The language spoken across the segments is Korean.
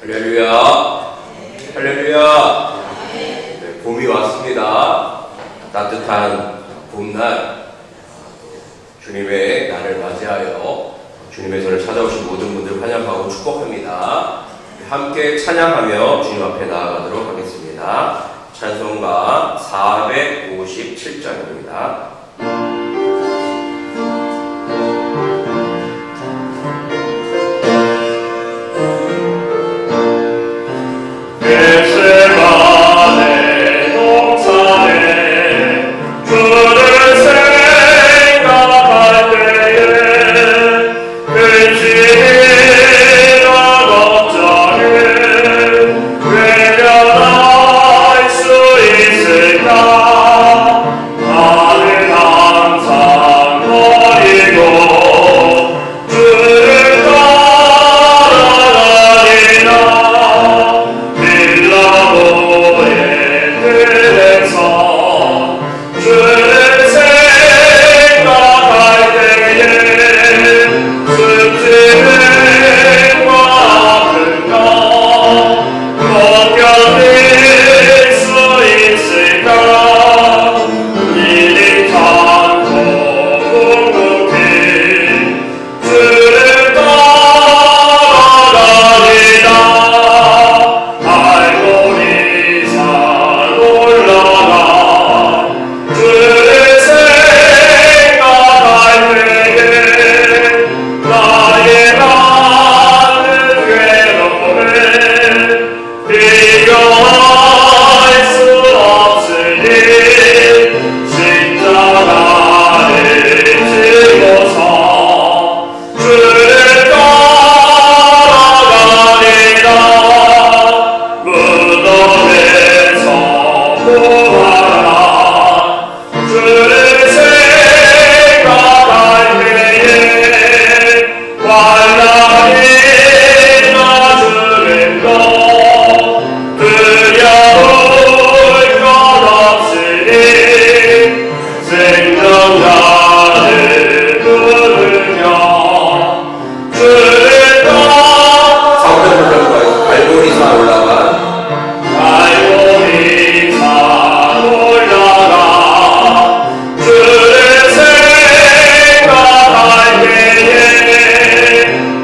할렐루야. 할렐루야. 네, 봄이 왔습니다. 따뜻한 봄날, 주님의 날을 맞이하여 주님의 전을 찾아오신 모든 분들 환영하고 축복합니다. 함께 찬양하며 주님 앞에 나아가도록 하겠습니다. 찬송가 457장입니다.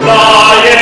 나의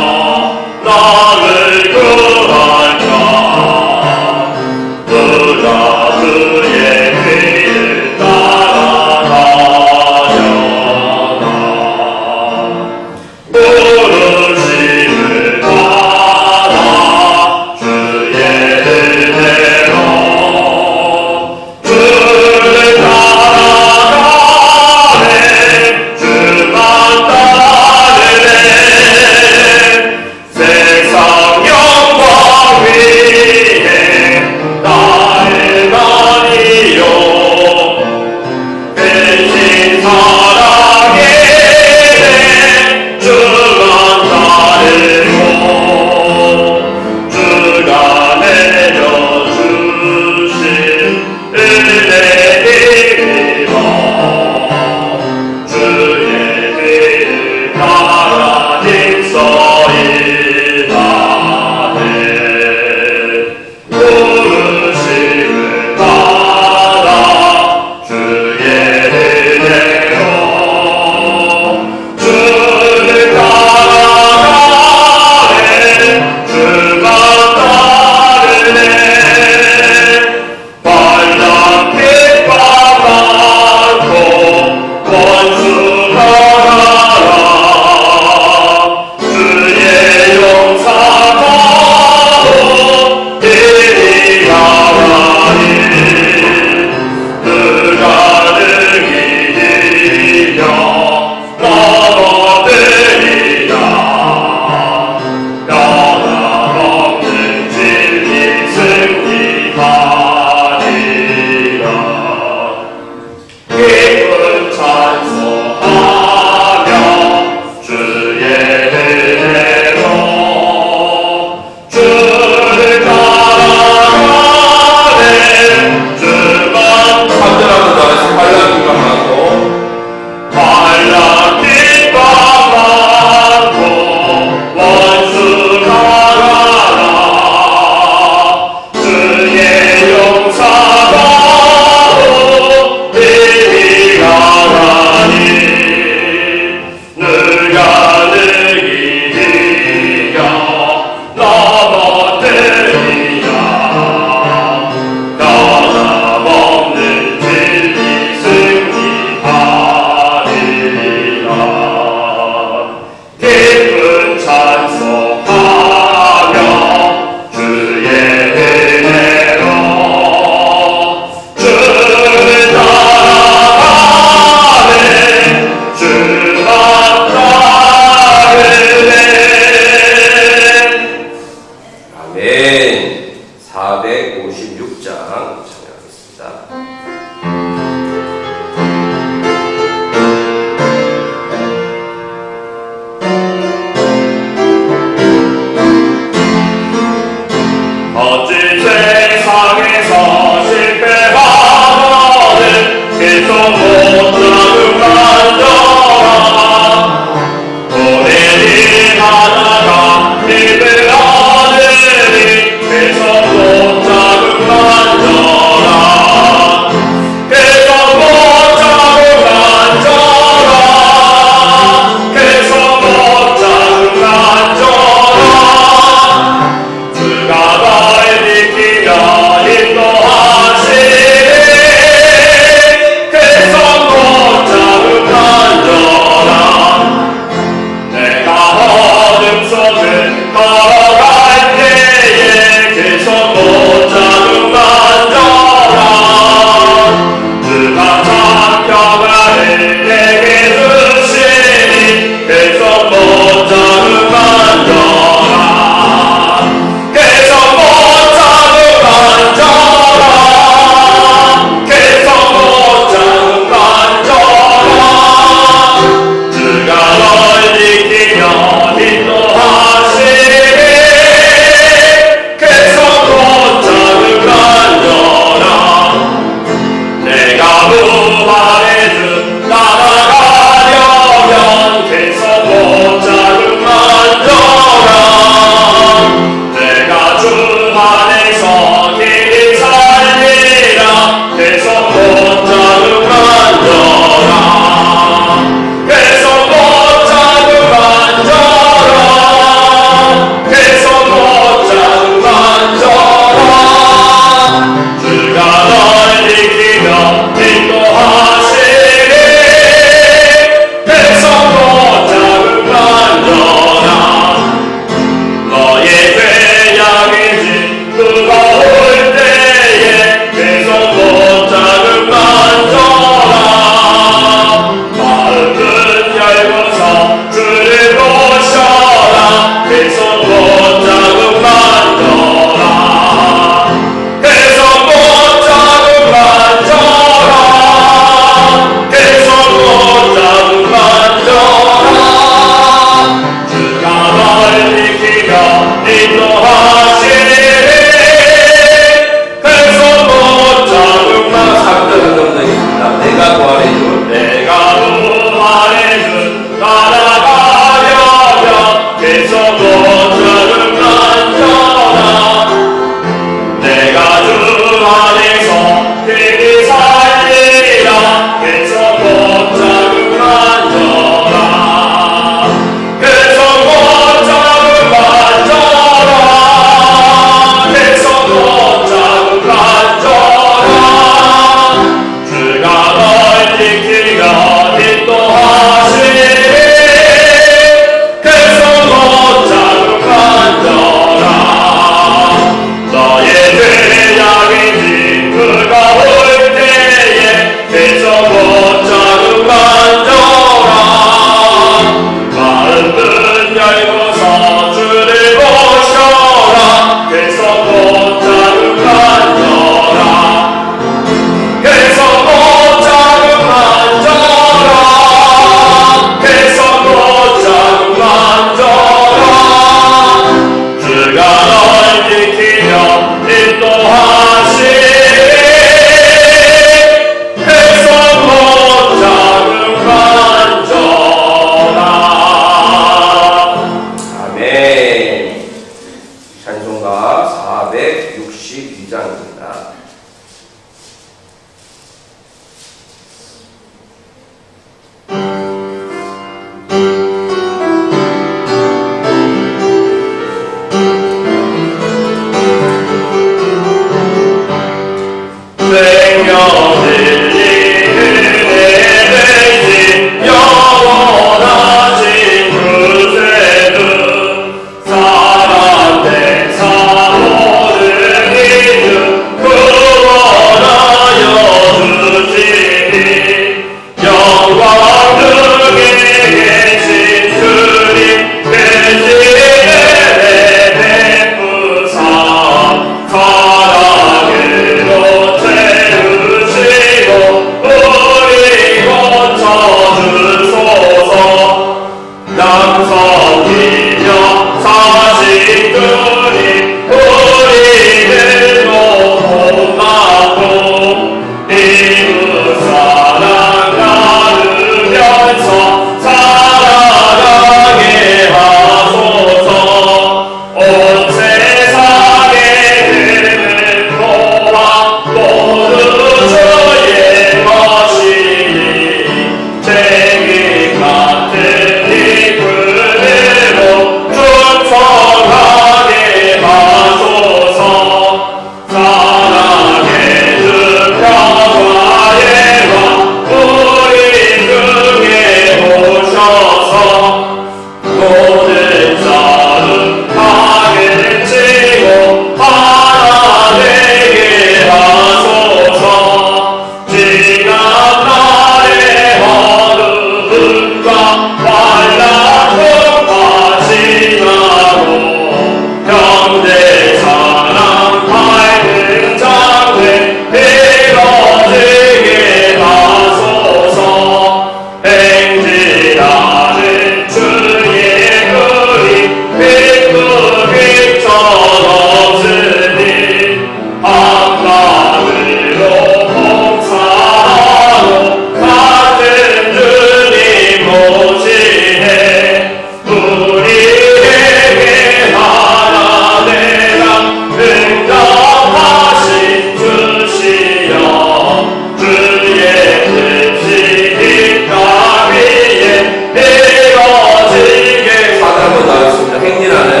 행진하는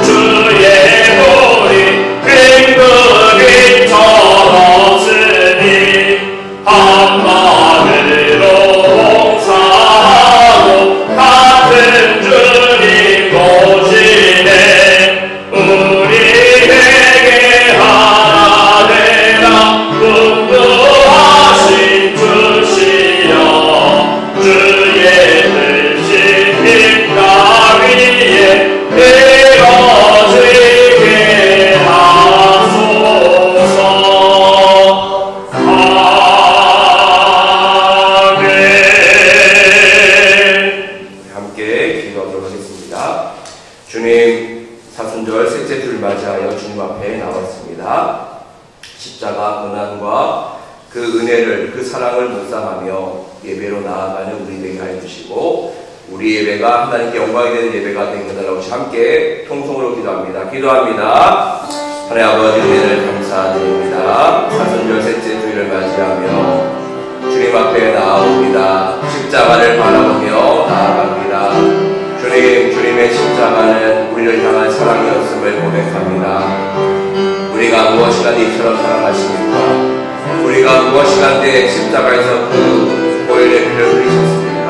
주의 보리 끈끈이 떨어지니 한마음으로 봉사하고 같은 주님 모시네 우리에게 하나 되라 분부하신 주시여 주의 뜻이 빛나 위에 이뤄지게 하소서. 아멘. 함께 기도하도록 하겠습니다. 주님, 사순절 셋째 주를 맞이하여 주님 앞에 나왔습니다. 십자가 고난과 그 은혜를, 그 사랑을 묵상하며 예배로 나아가는 우리 되게 하여 주시고 우리 예배가 하나님께 영광이 되는 예배가 되게 해달라고 함께 통성으로 기도합니다. 하나님 아버지 은혜를 감사드립니다. 사순절 셋째 주일을 맞이하며 주님 앞에 나아옵니다. 십자가를 바라보며 나아갑니다. 주님의 십자가는 우리를 향한 사랑이었음을 고백합니다. 우리가 무엇이간데 이처럼 사랑하십니까? 우리가 무엇이간데 십자가에서 그 보혈의 피를 흘리셨습니까?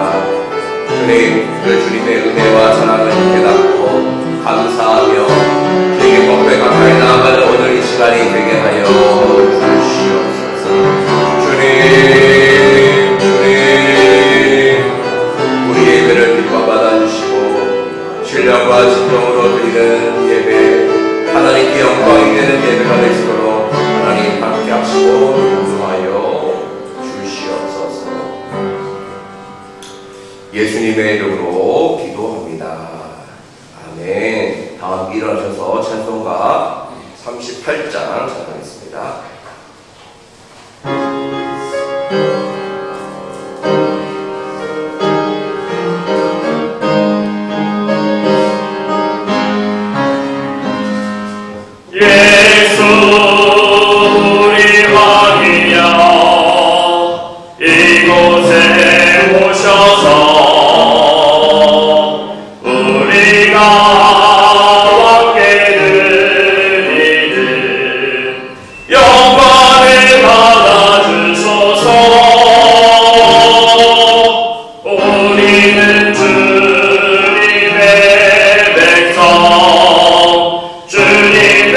주님, 그 주님의 은혜와 사랑을 깨닫고 감사하며 주님의 법에 가까이 나아가는 오늘 이 시간이 되게 하여 주시옵소서. 주님, 우리 예배를 기뻐 받아주시고 신령과 진정으로 드리는 예배, 하나님께 영광이 되는 예배가 되시도록 하나님 함께 하시고 인도하여 주시옵소서. 예수님의 이름으로 기도합니다. 아멘. 다음 일어나셔서 찬송가 38장 찬송하겠습니다. 예수 우리 왕이여 이곳에 오셔서 우리가 왕께 드리는 영광을 받아주소서. 우리는 주님의 백성 주님은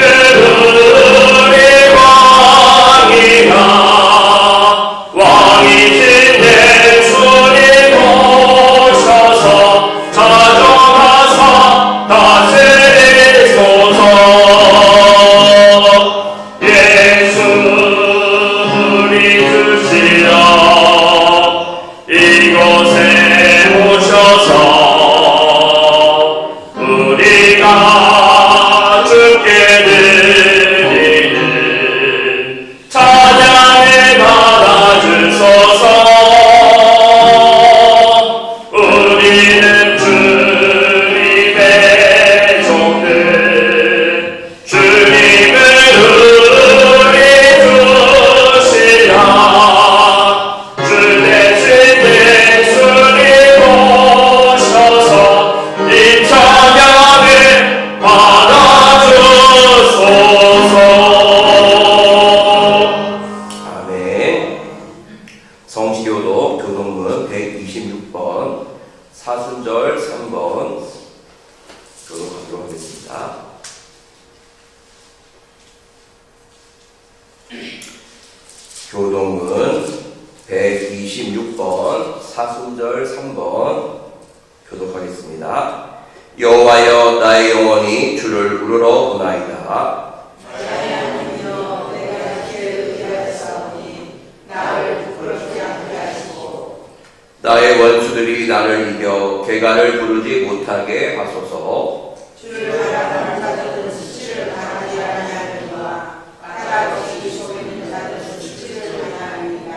우리 왕이야 왕이신 예수님 오셔서 자정하사 다스리소서. 예수 우리 주시여 이곳에 오셔서 우리가 주께 드리는 찬양을 받아주소서. 우리는 주님의 종들 주님을 우리 주시라 주 대신 예수님 오셔서 이 찬양을 받아주소서. 아멘. 성시교독 교동문 126번 사순절 3번 교독하도록 하겠습니다. 교동문 126번 사순절 3번 교독하겠습니다. 여호와여 나의 영혼이 주를 우러러 보나이다. 나의 원수들이 나를 이겨 개가를 부르지 못하게 하소서. 주를 바라보는 자들은 수치를 당하지 아니하리라. 까닭없이 속이는 자들은 수치를 당하리라.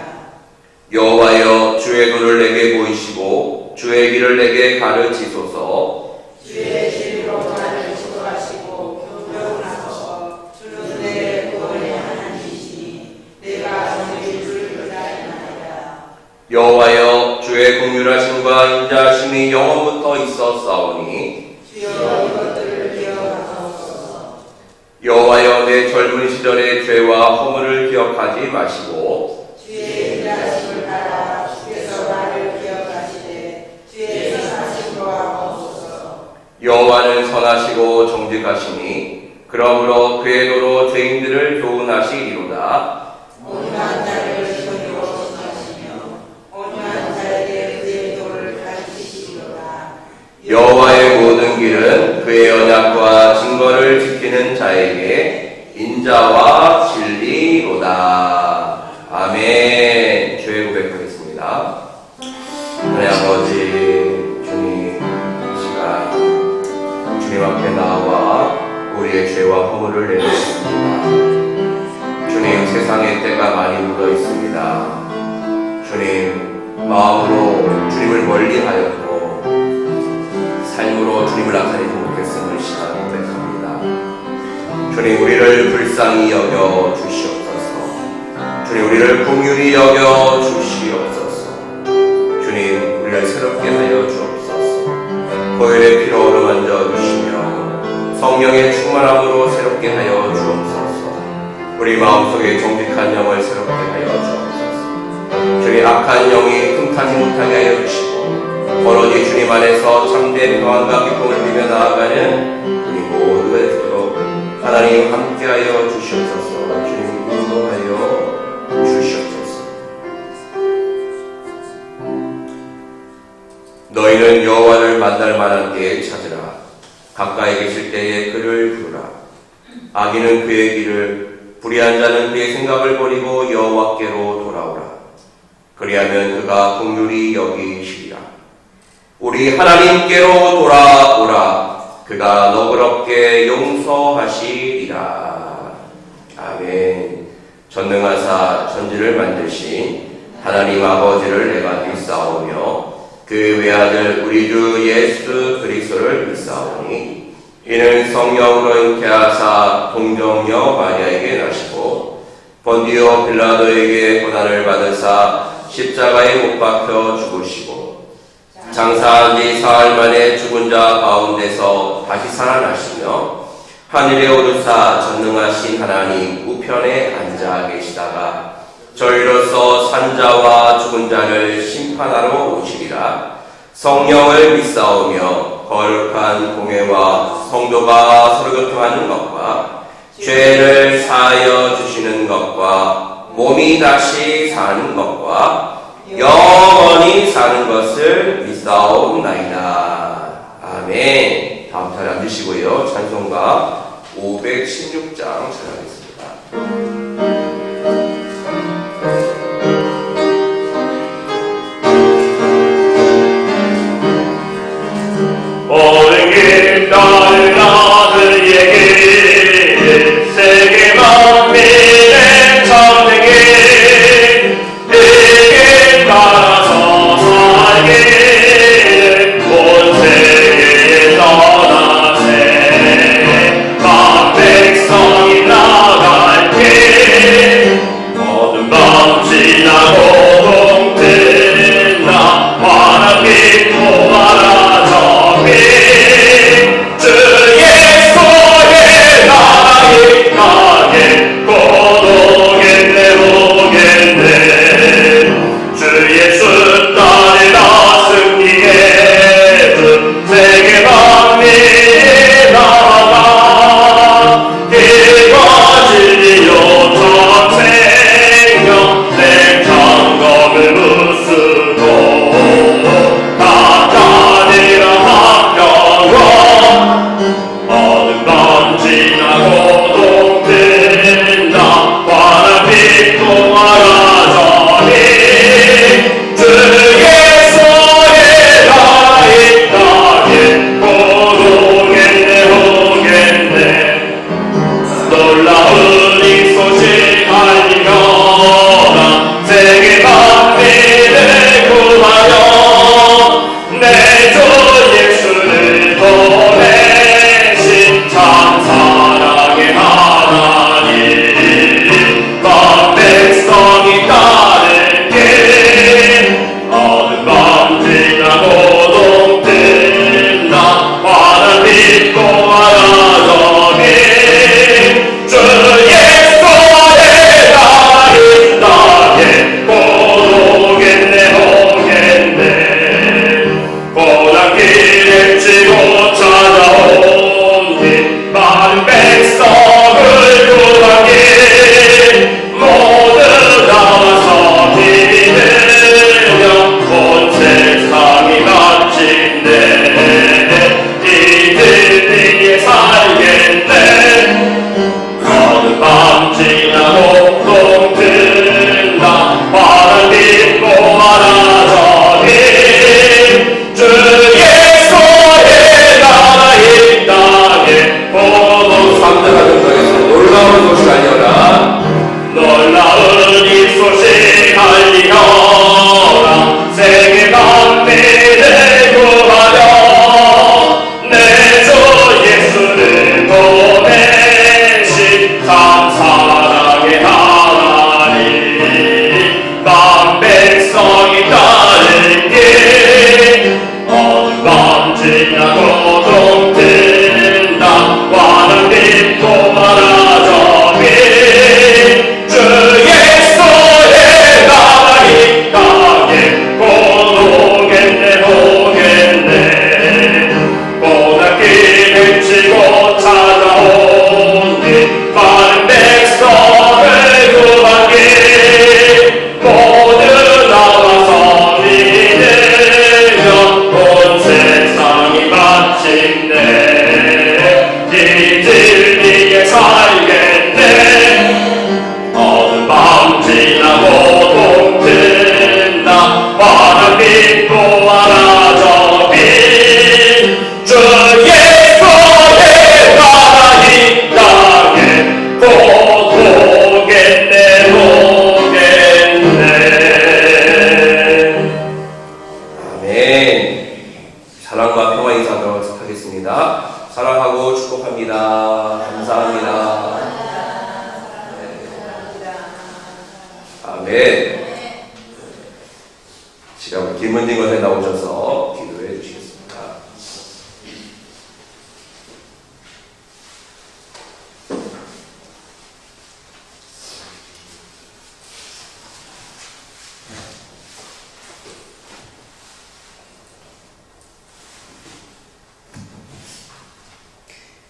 여호와여 주의 도를 내게 보이시고 주의 길을 내게 가르치소서. 주의 진리로 나를 지도하시고 교훈하소서. 주는 내 구원의 하나님이시니 내가 정의 주를 기다리나이다. 여호와여 주의 긍휼하심과 인자하심이 영원부터 있었사오니 주여 이것들을 기억하옵소서. 여호와여 내 젊은 시절의 죄와 허물을 기억하지 마시고 주의 인자하심을 따라 주께서 나를 기억하시되 주의 선하심으로 하옵소서. 여호와는 선하시고 정직하시니 그러므로 그의 도로 죄인들을 교훈하시리로다. 온유한 자를 선으로 하시며 온유한 자에게 그의 도를 가르치시리로다. 여호와의 모든 길은 그의 언약과 증거를 지키는 자에게 인자와 진리로다. 아멘. 죄 고백하겠습니다. 하나님 아버지, 주님, 이 시간 주님 앞에 나와 우리의 죄와 허물을 내놓습니다. 주님, 세상에 때가 많이 묻어 있습니다. 주님, 마음으로 주님을 멀리하였고 삶으로 주님을 나타내지 못했음을 시간 고백합니다. 주님, 우리를 불쌍히 여겨 주시옵소서. 주님, 우리를 긍휼히 여겨 주시옵소서. 주님, 우리를 새롭게 하여 주옵소서. 보혈의 피로 어루만져 주시며 성령의 충만함으로 새롭게 하여 주옵소서. 우리 마음속에 정직한 영을 새롭게 하여 주옵소서. 주님, 악한 영이 틈타지 못하게 하여 주시고 오로지 주님 안에서 참된 평안과 기쁨을 누리며 나아가는 우리 모두가 되도록 하나님 함께하여 주시옵소서. 주님 인도하여 주시옵소서. 너희는 여호와를 만날 만한 때에 찾으라. 가까이 계실 때에 그를 부르라. 악인은 그의 길을, 불의한 자는 그의 생각을 버리고 여호와께로 돌아오라. 그리하면 그가 긍휼히 여기시리라. 우리 하나님께로 돌아오라. 그가 너그럽게 용서하시리라. 아멘. 전능하사 천지를 만드신 하나님 아버지를 내가 믿사오며 그 외아들 우리 주 예수 그리스도를 믿사오니 이는 성령으로 잉태하사 동정녀 마리아에게 나시고 본디오 빌라도에게 고난을 받으사 십자가에 못 박혀 죽으시고 장사한 지 사흘 만에 죽은 자 가운데서 다시 살아나시며 하늘에 오르사 전능하신 하나님 우편에 앉아 계시다가 저희로서 산자와 죽은 자를 심판하러 오시리라. 성령을 믿사오며 거룩한 공회와 성도가 서로 교통하는 것과 죄를 사하여 주시는 것과 몸이 다시 사는 것과 영원히 사는 것을 믿사옵나이다. 아멘. 다음 차례 앉으시고요. 찬송가 516장 찬양하겠습니다. 모든 길 따른 아들에게 세계 만민의 참되게 이길 따라서 살게 온 세계에 떠나세 각 백성이 나갈게 어둠 밤 지나고 동트는 나 환한 빛 모아라 주 지나고 동든다 환한 빛 도말아져 빛 주 예수의 나라 이 땅에 곧 오겠네 오겠네 고맙게 외치고 찾아오니 많은 백성을 구하기 모두 나와서 믿으며 온 세상이 마침내 이들 위에 살겠네 어두운 밤 지나고 동튼다 환한 빛 도말아져 빛 주 예수의 나라 이 땅에 곧 오겠네 오겠네. 아멘. 사랑과 평화 인사하도록 하겠습니다. 사랑하고 축복합니다. 감사합니다. 아멘. 지금 김은진 권사님 나오셔서 기도해 주시겠습니다.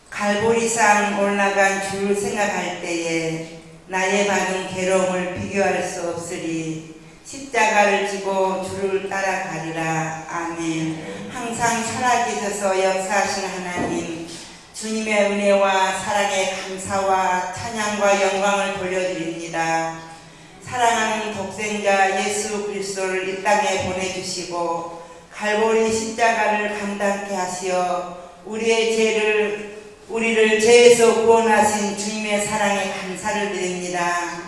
갈보리산 올라간 주를 생각할 때에 나의 받은 괴로움을 비교할 수 없으리 십자가를 지고 주를 따라가리라. 아멘. 항상 살아계셔서 역사하신 하나님, 주님의 은혜와 사랑에 감사와 찬양과 영광을 돌려드립니다. 사랑하는 독생자 예수 그리스도를 이 땅에 보내주시고 갈보리 십자가를 감당케 하시어 우리를 죄에서 구원하신 주님의 사랑에 감사를 드립니다.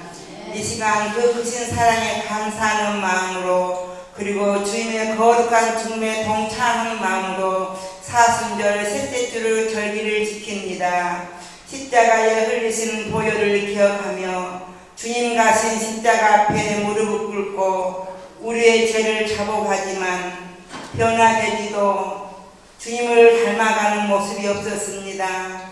이 시간 그 크신 사랑에 감사하는 마음으로 그리고 주님의 거룩한 죽음에 동참하는 마음으로 사순절 셋째 주를 절기를 지킵니다. 십자가에 흘리시는 보혈을 기억하며 주님 가신 십자가 앞에 무릎을 꿇고 우리의 죄를 자복하지만 변화되지도 주님을 닮아가는 모습이 없었습니다.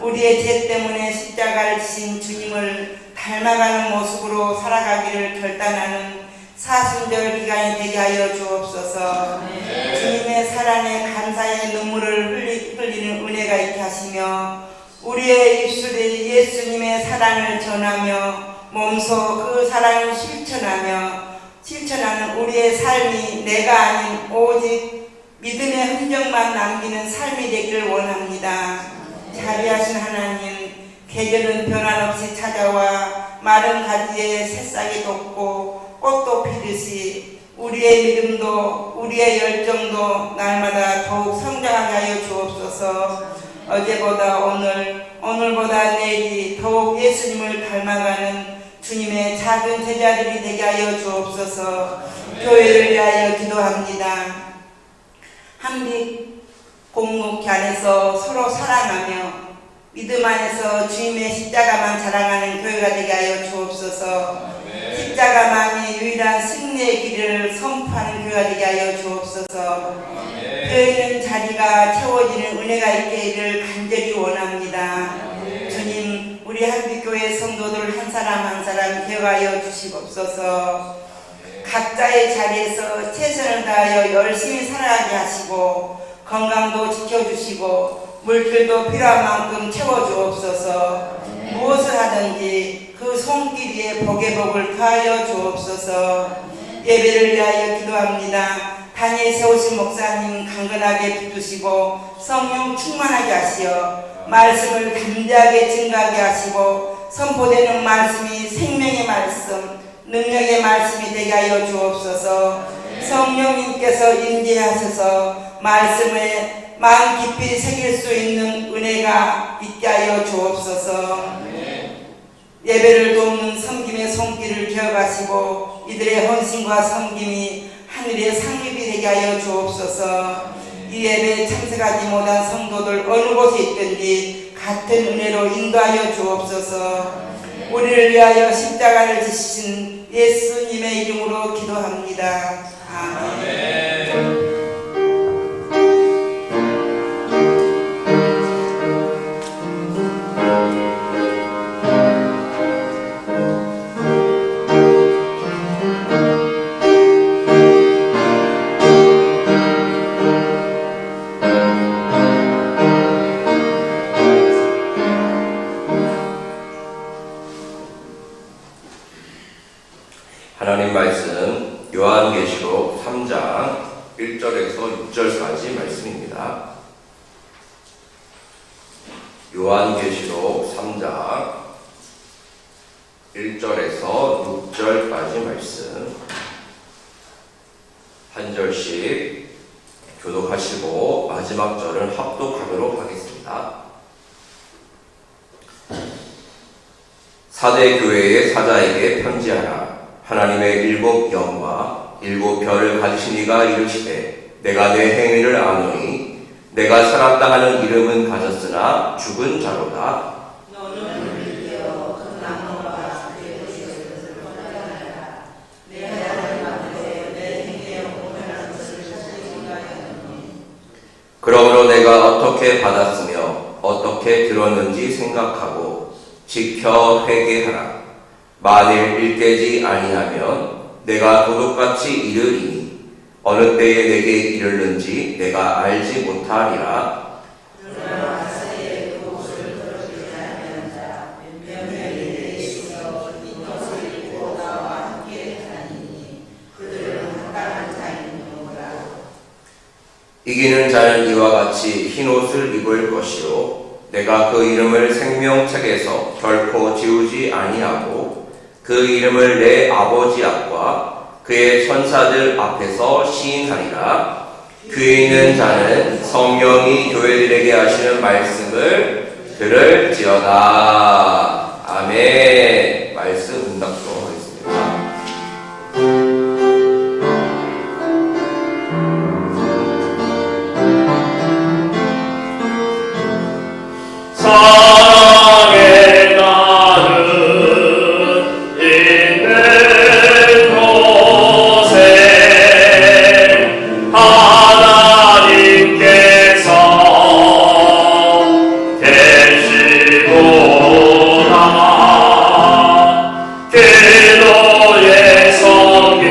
우리의 죄 때문에 십자가를 지신 주님을 닮아가는 모습으로 살아가기를 결단하는 사순절 기간이 되게 하여 주옵소서. 주님의 사랑에 감사의 눈물을 흘리는 은혜가 있게 하시며 우리의 입술에 예수님의 사랑을 전하며 몸소 그 사랑을 실천하는 우리의 삶이 내가 아닌 오직 믿음의 흔적만 남기는 삶이 되기를 원합니다. 자비하신 하나님, 계절은 변함없이 찾아와 마른 가지에 새싹이 돋고 꽃도 피듯이 우리의 믿음도 우리의 열정도 날마다 더욱 성장하게 하여 주옵소서. 어제보다 오늘보다 내일이 더욱 예수님을 닮아가는 주님의 작은 제자들이 되게 하여 주옵소서. 교회를 위하여 기도합니다. 한빛 공동체 안에서 서로 사랑하며 믿음 안에서 주님의 십자가만 자랑하는 교회가 되게 하여 주옵소서. 십자가만이 유일한 승리의 길을 선포하는 교회가 되게 하여 주옵소서. 교회는 자리가 채워지는 은혜가 있기를 간절히 원합니다. 주님, 우리 한빛교회 성도들 한 사람 한 사람 기억하여 주시옵소서. 각자의 자리에서 최선을 다하여 열심히 살아가게 하시고 건강도 지켜주시고 물질도 필요한 만큼 채워주옵소서. 무엇을 하든지 그 손길 위에 복의 복을 더하여 주옵소서. 예배를 위하여 기도합니다. 단위에 세우신 목사님 강건하게 붙드시고 성령 충만하게 하시어 말씀을 담대하게 증가하게 하시고 선포되는 말씀이 생명의 말씀, 능력의 말씀이 되게 하여 주옵소서. 성령님께서 임재하셔서 말씀에 마음 깊이 새길 수 있는 은혜가 있게 하여 주옵소서. 예배를 돕는 섬김의 손길을 기억하시고 이들의 헌신과 섬김이 하늘의 상급이 되게 하여 주옵소서. 이 예배에 참석하지 못한 성도들 어느 곳에 있든지 같은 은혜로 인도하여 주옵소서. 우리를 위하여 십자가를 지신 예수님의 이름으로 기도합니다. 아멘. 요한계시록 3장 1절에서 6절까지 말씀 한 절씩 교독하시고 마지막 절은 합독하도록 하겠습니다. 사대 교회의 사자에게 편지하라. 하나님의 일곱 영과 일곱 별을 가지신 이가 이르시되 내가 내 행위를 아노니 내가 살았다 하는 이름은 가졌으나 죽은 자로다. 너는 일깨어 그 나무와 내 것을 권하라. 내 하나님 앞에 내 행위에 공평한 것을 찾으신가 하노니. 그러므로 내가 어떻게 받았으며 어떻게 들었는지 생각하고 지켜 회개하라. 만일 일깨지 아니하면 내가 도둑같이 이르리니 어느 때에 내게 이르는지 내가 알지 못하리라. 그러나 사이에 그 옷을 들어주지 아니하는 자 몇몇이 내 있어 이 옷을 입고 나와 함께 다니니 그들은 합당한 자이니라. 이기는 자는 이와 같이 흰 옷을 입을 것이요 내가 그 이름을 생명책에서 결코 지우지 아니하고 그 이름을 내 아버지 앞과 그의 천사들 앞에서 시인하리라. 귀에 있는 자는 성령이 교회들에게 하시는 말씀을 들을지어다. 아멘. 말씀 응답하도록 하겠습니다. 사랑의 나는 있는 곳에 하나님께서 계시도다. 기도의 성기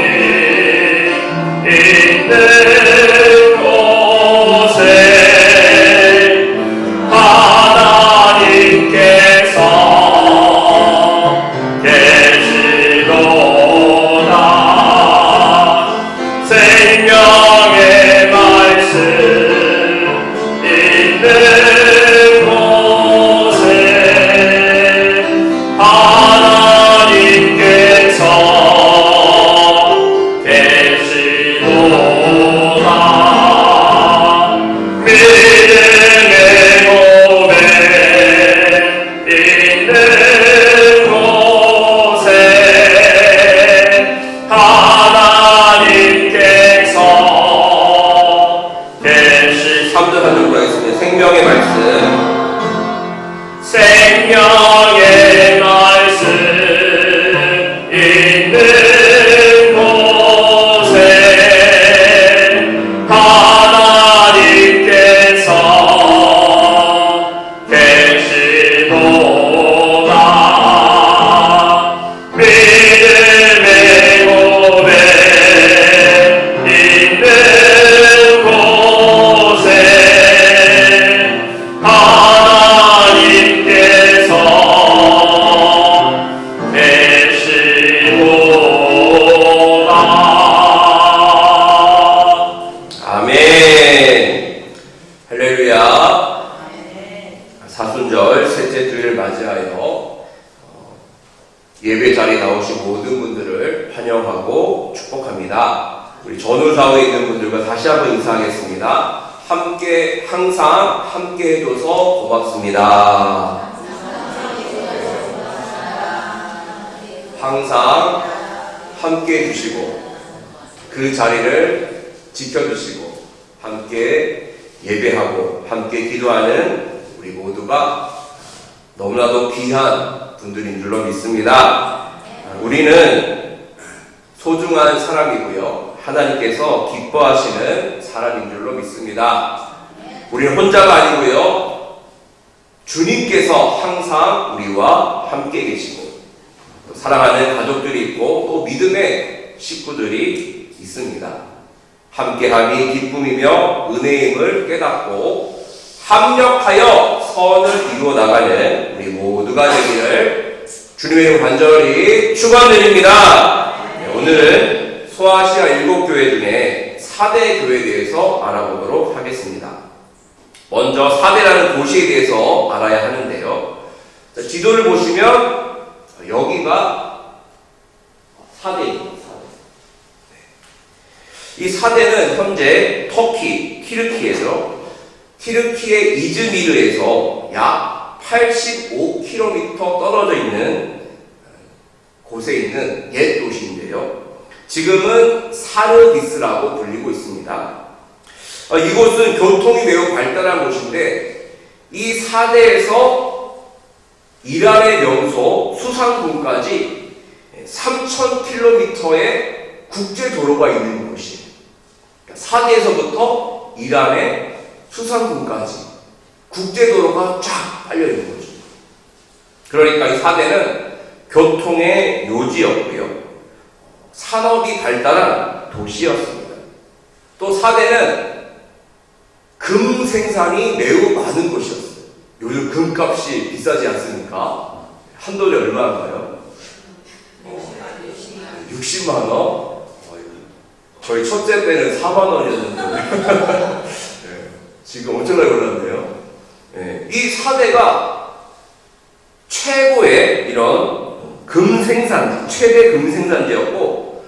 있는 곳에 하나님께서 계시도다. 생명의 말씀 있는 곳에 하나님께서 계시도다. 믿음의 몸에 있는 곳에 하나님께서 계시 3절 하도록 하겠습니다. 생명의 말씀 생명의 말씀 있는 곳에 하나님께서 계시도다. 믿음의 몸에 있는 곳에 하나님께서 계시도다. 아멘. 할렐루야. 사순절 셋째 주일을 맞이하여 예배 자리에 나오신 모든 분들을 환영하고 축복합니다. 우리 전우사회에 있는 분들과 다시 한번 인사하겠습니다. 함께 항상 함께 해줘서 고맙습니다. 항상 함께 해주시고 그 자리를 지켜주시고 함께 예배하고 함께 기도하는 우리 모두가 너무나도 귀한 분들인 줄로 믿습니다. 우리는 소중한 사람이고요. 하나님께서 기뻐하시는 사람인 줄로 믿습니다. 우리는 혼자가 아니고요. 주님께서 항상 우리와 함께 계시고 또 사랑하는 가족들이 있고 또 믿음의 식구들이 있습니다. 함께함이 기쁨이며 은혜임을 깨닫고 합력하여 선을 이루어 나가는 우리 모두가 되기를 주님의 이름 간절히 축원드립니다. 오늘은 소아시아 7교회 중에 4대 교회에 대해서 알아보도록 하겠습니다. 먼저 사대라는 도시에 대해서 알아야 하는데요. 자, 지도를 보시면 여기가 사대입니다. 이 사대는 현재 터키, 튀르키의 이즈미르에서 약 85km 떨어져 있는 곳에 있는 옛 도시인데요. 지금은 사르디스라고 불리고 있습니다. 이곳은 교통이 매우 발달한 곳인데 이 사대에서 이란의 명소 수상군까지 3,000km의 국제도로가 있는 곳이에요. 사대에서부터 이란의 수상군까지 국제도로가 쫙 빨려있는 거죠. 그러니까 이 사대는 교통의 요지였고요. 산업이 발달한 도시였습니다. 또 사대는 금 생산이 매우 많은 곳이었어요. 요즘 금값이 비싸지 않습니까? 한 돈이 얼마인가요? 60만 원? 저희 첫째 때는 4만 원이었는데 지금 엄청나게 올랐네요. 이 사대가 최고의 이런 금 생산지, 최대 금 생산지였고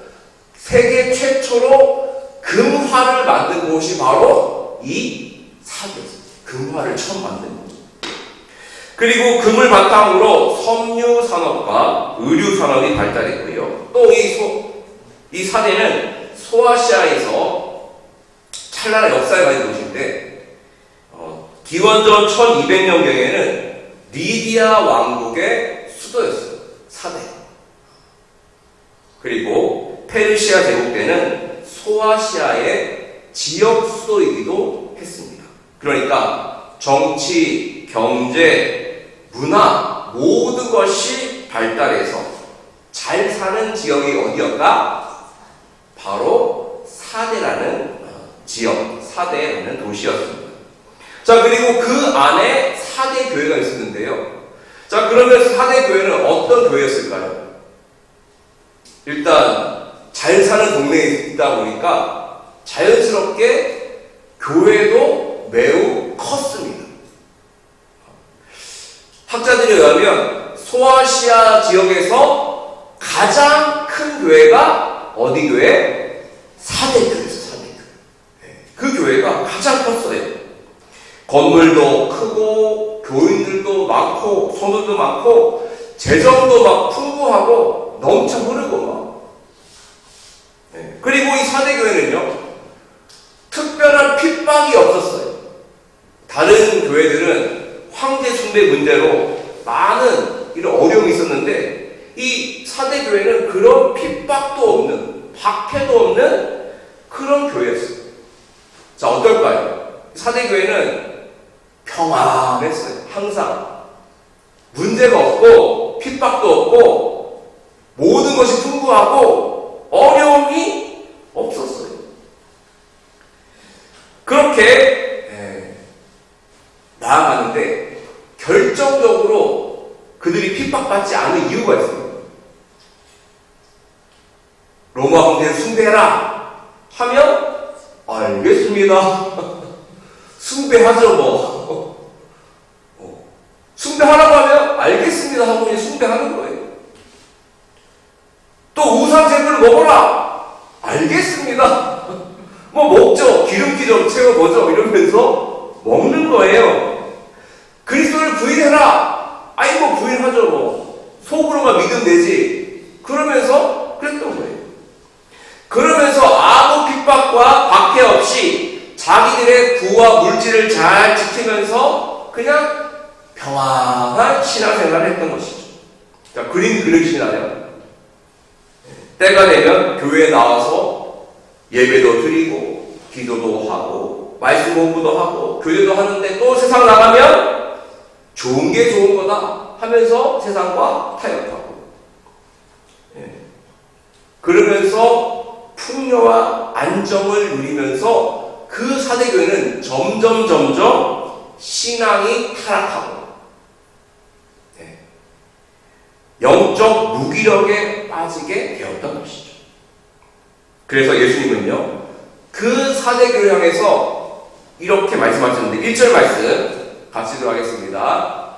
세계 최초로 금화를 만든 곳이 바로 이 사대였어요. 금화를 처음 만든 곳. 그리고 금을 바탕으로 섬유 산업과 의류 산업이 발달했고요. 또 이 사대는 소아시아에서 찬란한 역사를 가진 곳인데 기원전 1200년경에는 리디아 왕국의 수도였어요. 사대. 그리고 페르시아 제국 때는 소아시아의 지역 수도이기도 했습니다. 그러니까 정치, 경제, 문화 모든 것이 발달해서 잘 사는 지역이 어디였다? 바로 사대라는 지역, 사대라는 도시였습니다. 자, 그리고 그 안에 사대 교회가 있었는데요. 자, 그러면 사대 교회는 어떤 교회였을까요? 일단 잘 사는 동네에 있다 보니까 자연스럽게 교회도 매우 컸습니다. 학자들에 의하면 소아시아 지역에서 가장 큰 교회가 어디 교회? 사대 교회였어요. 사대 교회. 그 교회가 가장 컸어요. 건물도 크고 교인들도 많고 성도도 많고 재정도 막 풍부하고 넘쳐 흐르고 막. 그리고 이 사대 교회는요 특별한 핍박이 없었어요. 다른 교회들은 황제 숭배 문제로 많은 이런 어려움이 있었는데 이 사대 교회는 그런 핍박도 없는, 박해도 없는 그런 교회였어요. 자, 어떨까요? 사대 교회는 평안했어요. 항상 문제가 없고 핍박도 없고 모든 것이 풍부하고 어려움이 없었어요. 그렇게 나아가는데 결정적으로 그들이 핍박받지 않은 이유가 있습니다. 로마 황제를 숭배해라 하면 알겠습니다. 숭배하죠 뭐. 숭배하라고 하면 알겠습니다 하고 그냥 숭배하는 거예요. 또 우상 제물을 먹어라 알겠습니다. 뭐 먹죠. 기름기 좀 채워보죠. 이러면서 먹는 거예요. 그리스도를 부인해라. 아이 뭐 부인하죠 뭐. 속으로만 믿으면 되지. 그러면서 그랬던 거예요. 그러면서 아무 핍박과 박해 없이 자기들의 부와 물질을 잘 지키면서 그냥 평안한 신앙생활을 했던 것이죠. 자, 그림 그리시나요? 때가 되면 교회에 나와서 예배도 드리고 기도도 하고 말씀 공부도 하고 교회도 하는데 또 세상 나가면 좋은 게 좋은 거다 하면서 세상과 타협하고 그러면서 풍요와 안정을 누리면서 그 사대교회는 점점 신앙이 타락하고 영적 무기력에 빠지게 되었던 것이죠. 그래서 예수님은요 그 사대교회 향해서 이렇게 말씀하셨는데 1절 말씀 같이 들어가겠습니다.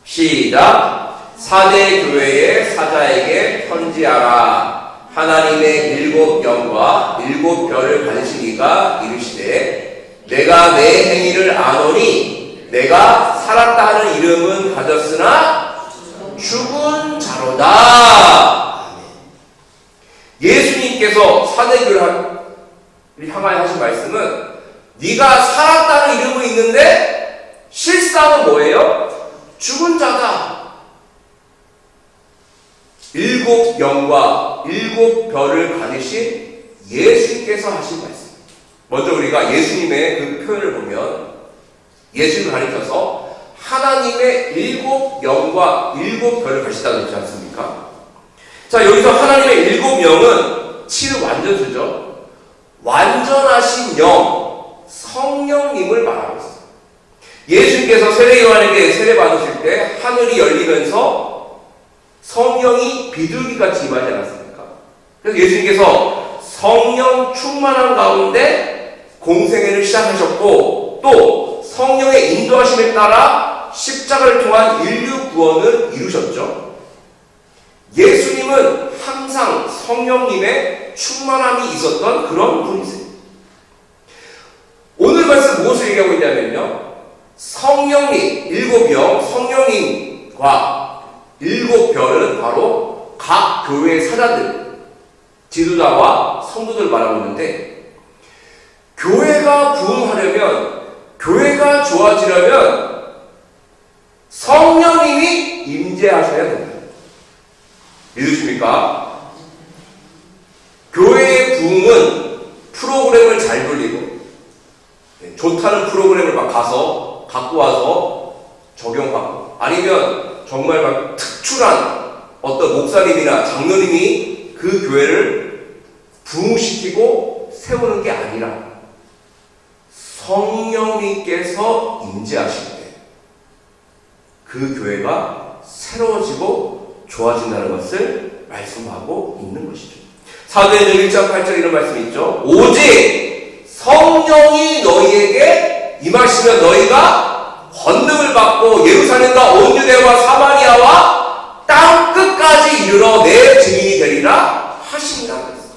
시작. 사대 교회의 사자에게 편지하라. 하나님의 7 영과 7 별을 가지신 이가 이르시되 내가 내 행위를 아노니 내가 살았다 하는 이름은 가졌으나 죽은 자로다. 예수님께서 사대교회를 향하여 하신 말씀은 네가 살았다는 이름은 있는데 실상은 뭐예요? 죽은 자다. 7 영과 7 별을 가지신 예수님께서 하신 말씀. 먼저 우리가 예수님의 그 표현을 보면 예수님을 가리켜서 하나님의 7 영과 7 별을 가지시다고 했지 않습니까? 자, 여기서 하나님의 7 영은 7은 완전수죠. 완전하신 영, 성령님을 말하고 있어요. 예수님께서 세례 요한에게 세례 받으실 때 하늘이 열리면서 성령이 비둘기같이 임하지 않았습니까? 그래서 예수님께서 성령 충만한 가운데 공생애를 시작하셨고 또 성령의 인도하심에 따라 십자가를 통한 인류 구원을 이루셨죠. 예수님은 항상 성령님의 충만함이 있었던 그런 분이세요. 오늘 말씀 무엇을 얘기하고 있냐면요, 성령님 7영, 성령님과 7 별은 바로 각 교회의 사자들, 지도자와 성도들 말하고 있는데, 교회가 부흥하려면, 교회가 좋아지려면 성령님이 임재하셔야 됩니다. 믿으십니까? 교회의 부흥은 프로그램을 잘 돌리고 좋다는 프로그램을 막 가서 갖고 와서 적용하고, 아니면 정말 막 특출한 어떤 목사님이나 장로님이 그 교회를 부흥시키고 세우는 게 아니라 성령님께서 임재하실 때 그 교회가 새로워지고 좋아진다는 것을 말씀하고 있는 것이죠. 사도행전 1장 8절 이런 말씀이 있죠. 오직 성령이 너희에게 임하시면 너희가 권능을 받고 예루살렘과 온 유대와 사마리아와 땅 끝까지 이르러 내 증인이 되리라 하시니라 그랬어요.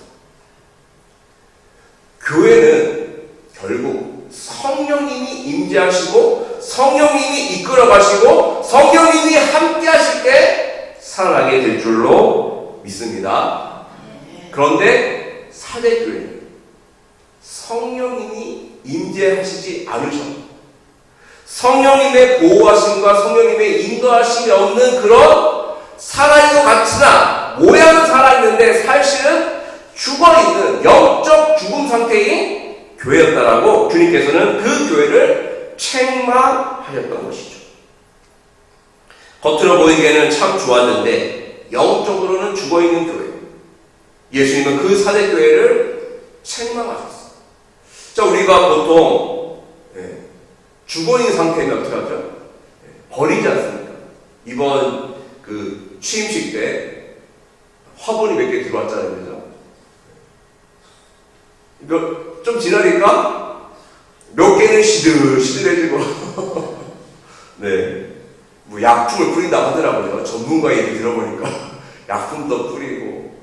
교회는 결국 성령님이 임재하시고 성령님이 이끌어 가시고 성령님이 함께 하실 때 살아나게 될 줄로 믿습니다. 그런데 사대교회는 성령님이 임재하시지 않으셨고 성령님의 보호하심과 성령님의 인도하심이 없는 그런 살아있는 것 같으나 모양은 살아있는데 사실은 죽어있는 영적 죽음 상태인 교회였다라고 주님께서는 그 교회를 책망하셨던 것이죠. 겉으로 보이기에는 참 좋았는데 영적으로는 죽어있는 교회. 예수님은 그 사대교회를 책망하셨어요. 자, 우리가 보통 죽어있는 상태면 어떻게 하죠? 버리지 않습니까? 이번 그 취임식 때 화분이 몇 개 들어왔잖아요. 그죠? 좀 지나니까 몇 개는 시들시들해지고 네, 뭐 약품을 뿌린다고 하더라고요. 전문가 얘기 들어보니까 약품도 뿌리고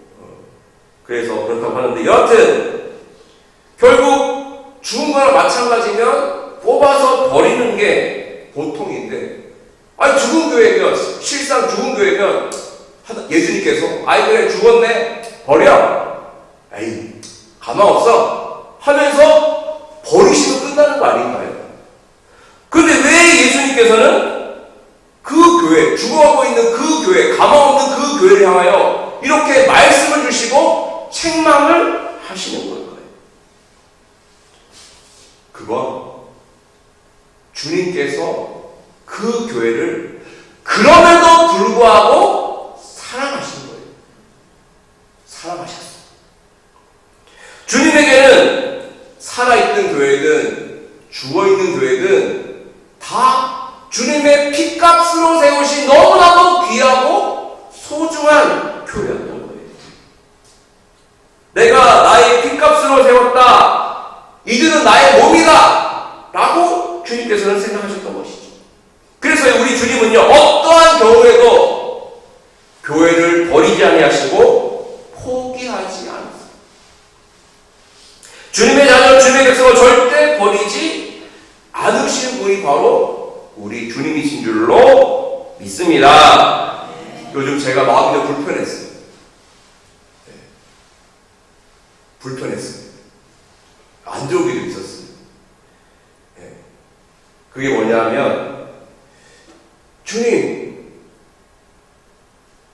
그래서 그렇다고 하는데, 여하튼 결국 죽은 거랑 마찬가지면 뽑아서 버리는 게 보통인데, 아니 죽은 교회면, 실상 죽은 교회면 예수님께서 아이 그래 죽었네 버려, 에이 가망 없어 하면서 버리시면 끝나는 거 아닌가요? 근데 왜 예수님께서는 그 교회, 죽어가고 있는 그 교회, 가망 없는 그 교회를 향하여 이렇게 말씀을 주시고 책망을 하시는 걸까요? 그건 주님께서 그 교회를 그럼에도 불구하고 사랑하신 거예요. 사랑하셨어요. 주님에게는 살아있는 교회든 죽어있는 교회든 다 주님의 핏값으로 세우신 너무나도 귀하고 소중한 교회였던 거예요. 내가 나의 핏값으로 세웠다. 이들은 나의 몸이다 라고 주님께서는 생각하셨던 것이죠. 그래서 우리 주님은요, 어떠한 경우에도 교회를 버리지 아니하시고 포기하지 않으세요. 주님의 자녀, 주님의 백성을 절대 버리지 않으시는 분이 바로 우리 주님이신 줄로 믿습니다. 요즘 제가 마음이 좀 불편했어요. 불편했어요. 안 좋은 일이 있었어요. 그게 뭐냐면, 주님,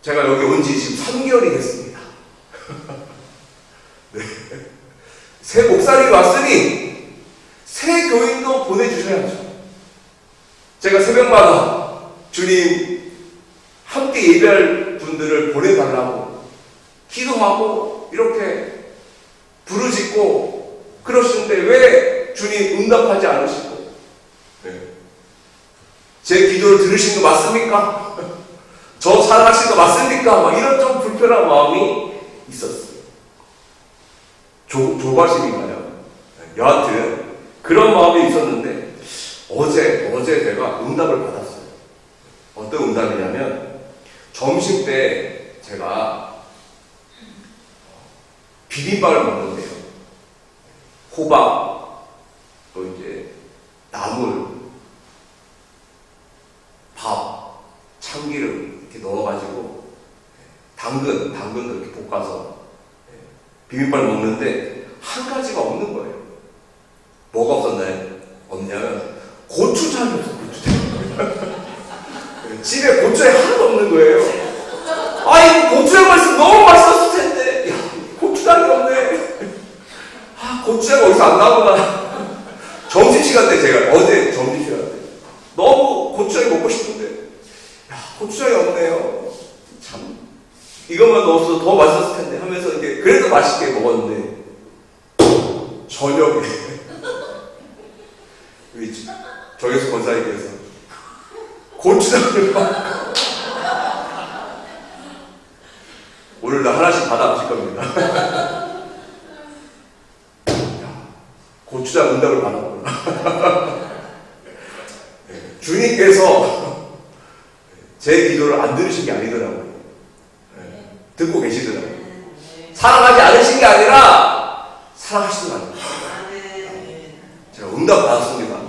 제가 여기 온 지 지금 3개월이 됐습니다. 네. 새 목사님이 왔으니 새 교인도 보내주셔야죠. 제가 새벽마다 주님 함께 예배할 분들을 보내달라고 기도하고 이렇게 부르짖고 그러시는데 왜 주님 응답하지 않으시고, 제 기도를 들으신 거 맞습니까? 저 사랑하신 거 맞습니까? 막 이런 좀 불편한 마음이 있었어요. 조바심인가요? 여하튼 그런 마음이 있었는데 어제 제가 응답을 받았어요. 어떤 응답이냐면, 점심 때 제가 비빔밥을 먹는데요. 호박, 또 이제 나물, 밥, 참기름 이렇게 넣어가지고 당근도 이렇게 볶아서 비빔밥을 먹는데 한 가지가 없는 거예요. 뭐가 없었나요? 없냐면 고추장이 없어요. 고추장. 집에 고추장이 하나도 없는 거예요. 아, 이거 고추장 맛있으면 너무 맛있었을 텐데. 야, 고추장이 없네. 아, 고추장 어디서 안 나오나. 점심시간 때 제가 어제 점심시간 때 너무 고추장이 먹고 싶은데, 야, 고추장이 없네요. 참, 이것만 넣었어도 더 맛있었을 텐데 하면서 이제 그래도 맛있게 먹었는데, 저녁에 저기서 권사님께서 고추장을 막 오늘 나 하나씩 받아가실 겁니다. 고추장 응답을 받았구나. 주님께서 제 기도를 안 들으신 게 아니더라고요. 듣고 계시더라고요. 사랑하지 않으신 게 아니라 사랑하시는 거 아니에요. 제가 응답 받았습니다.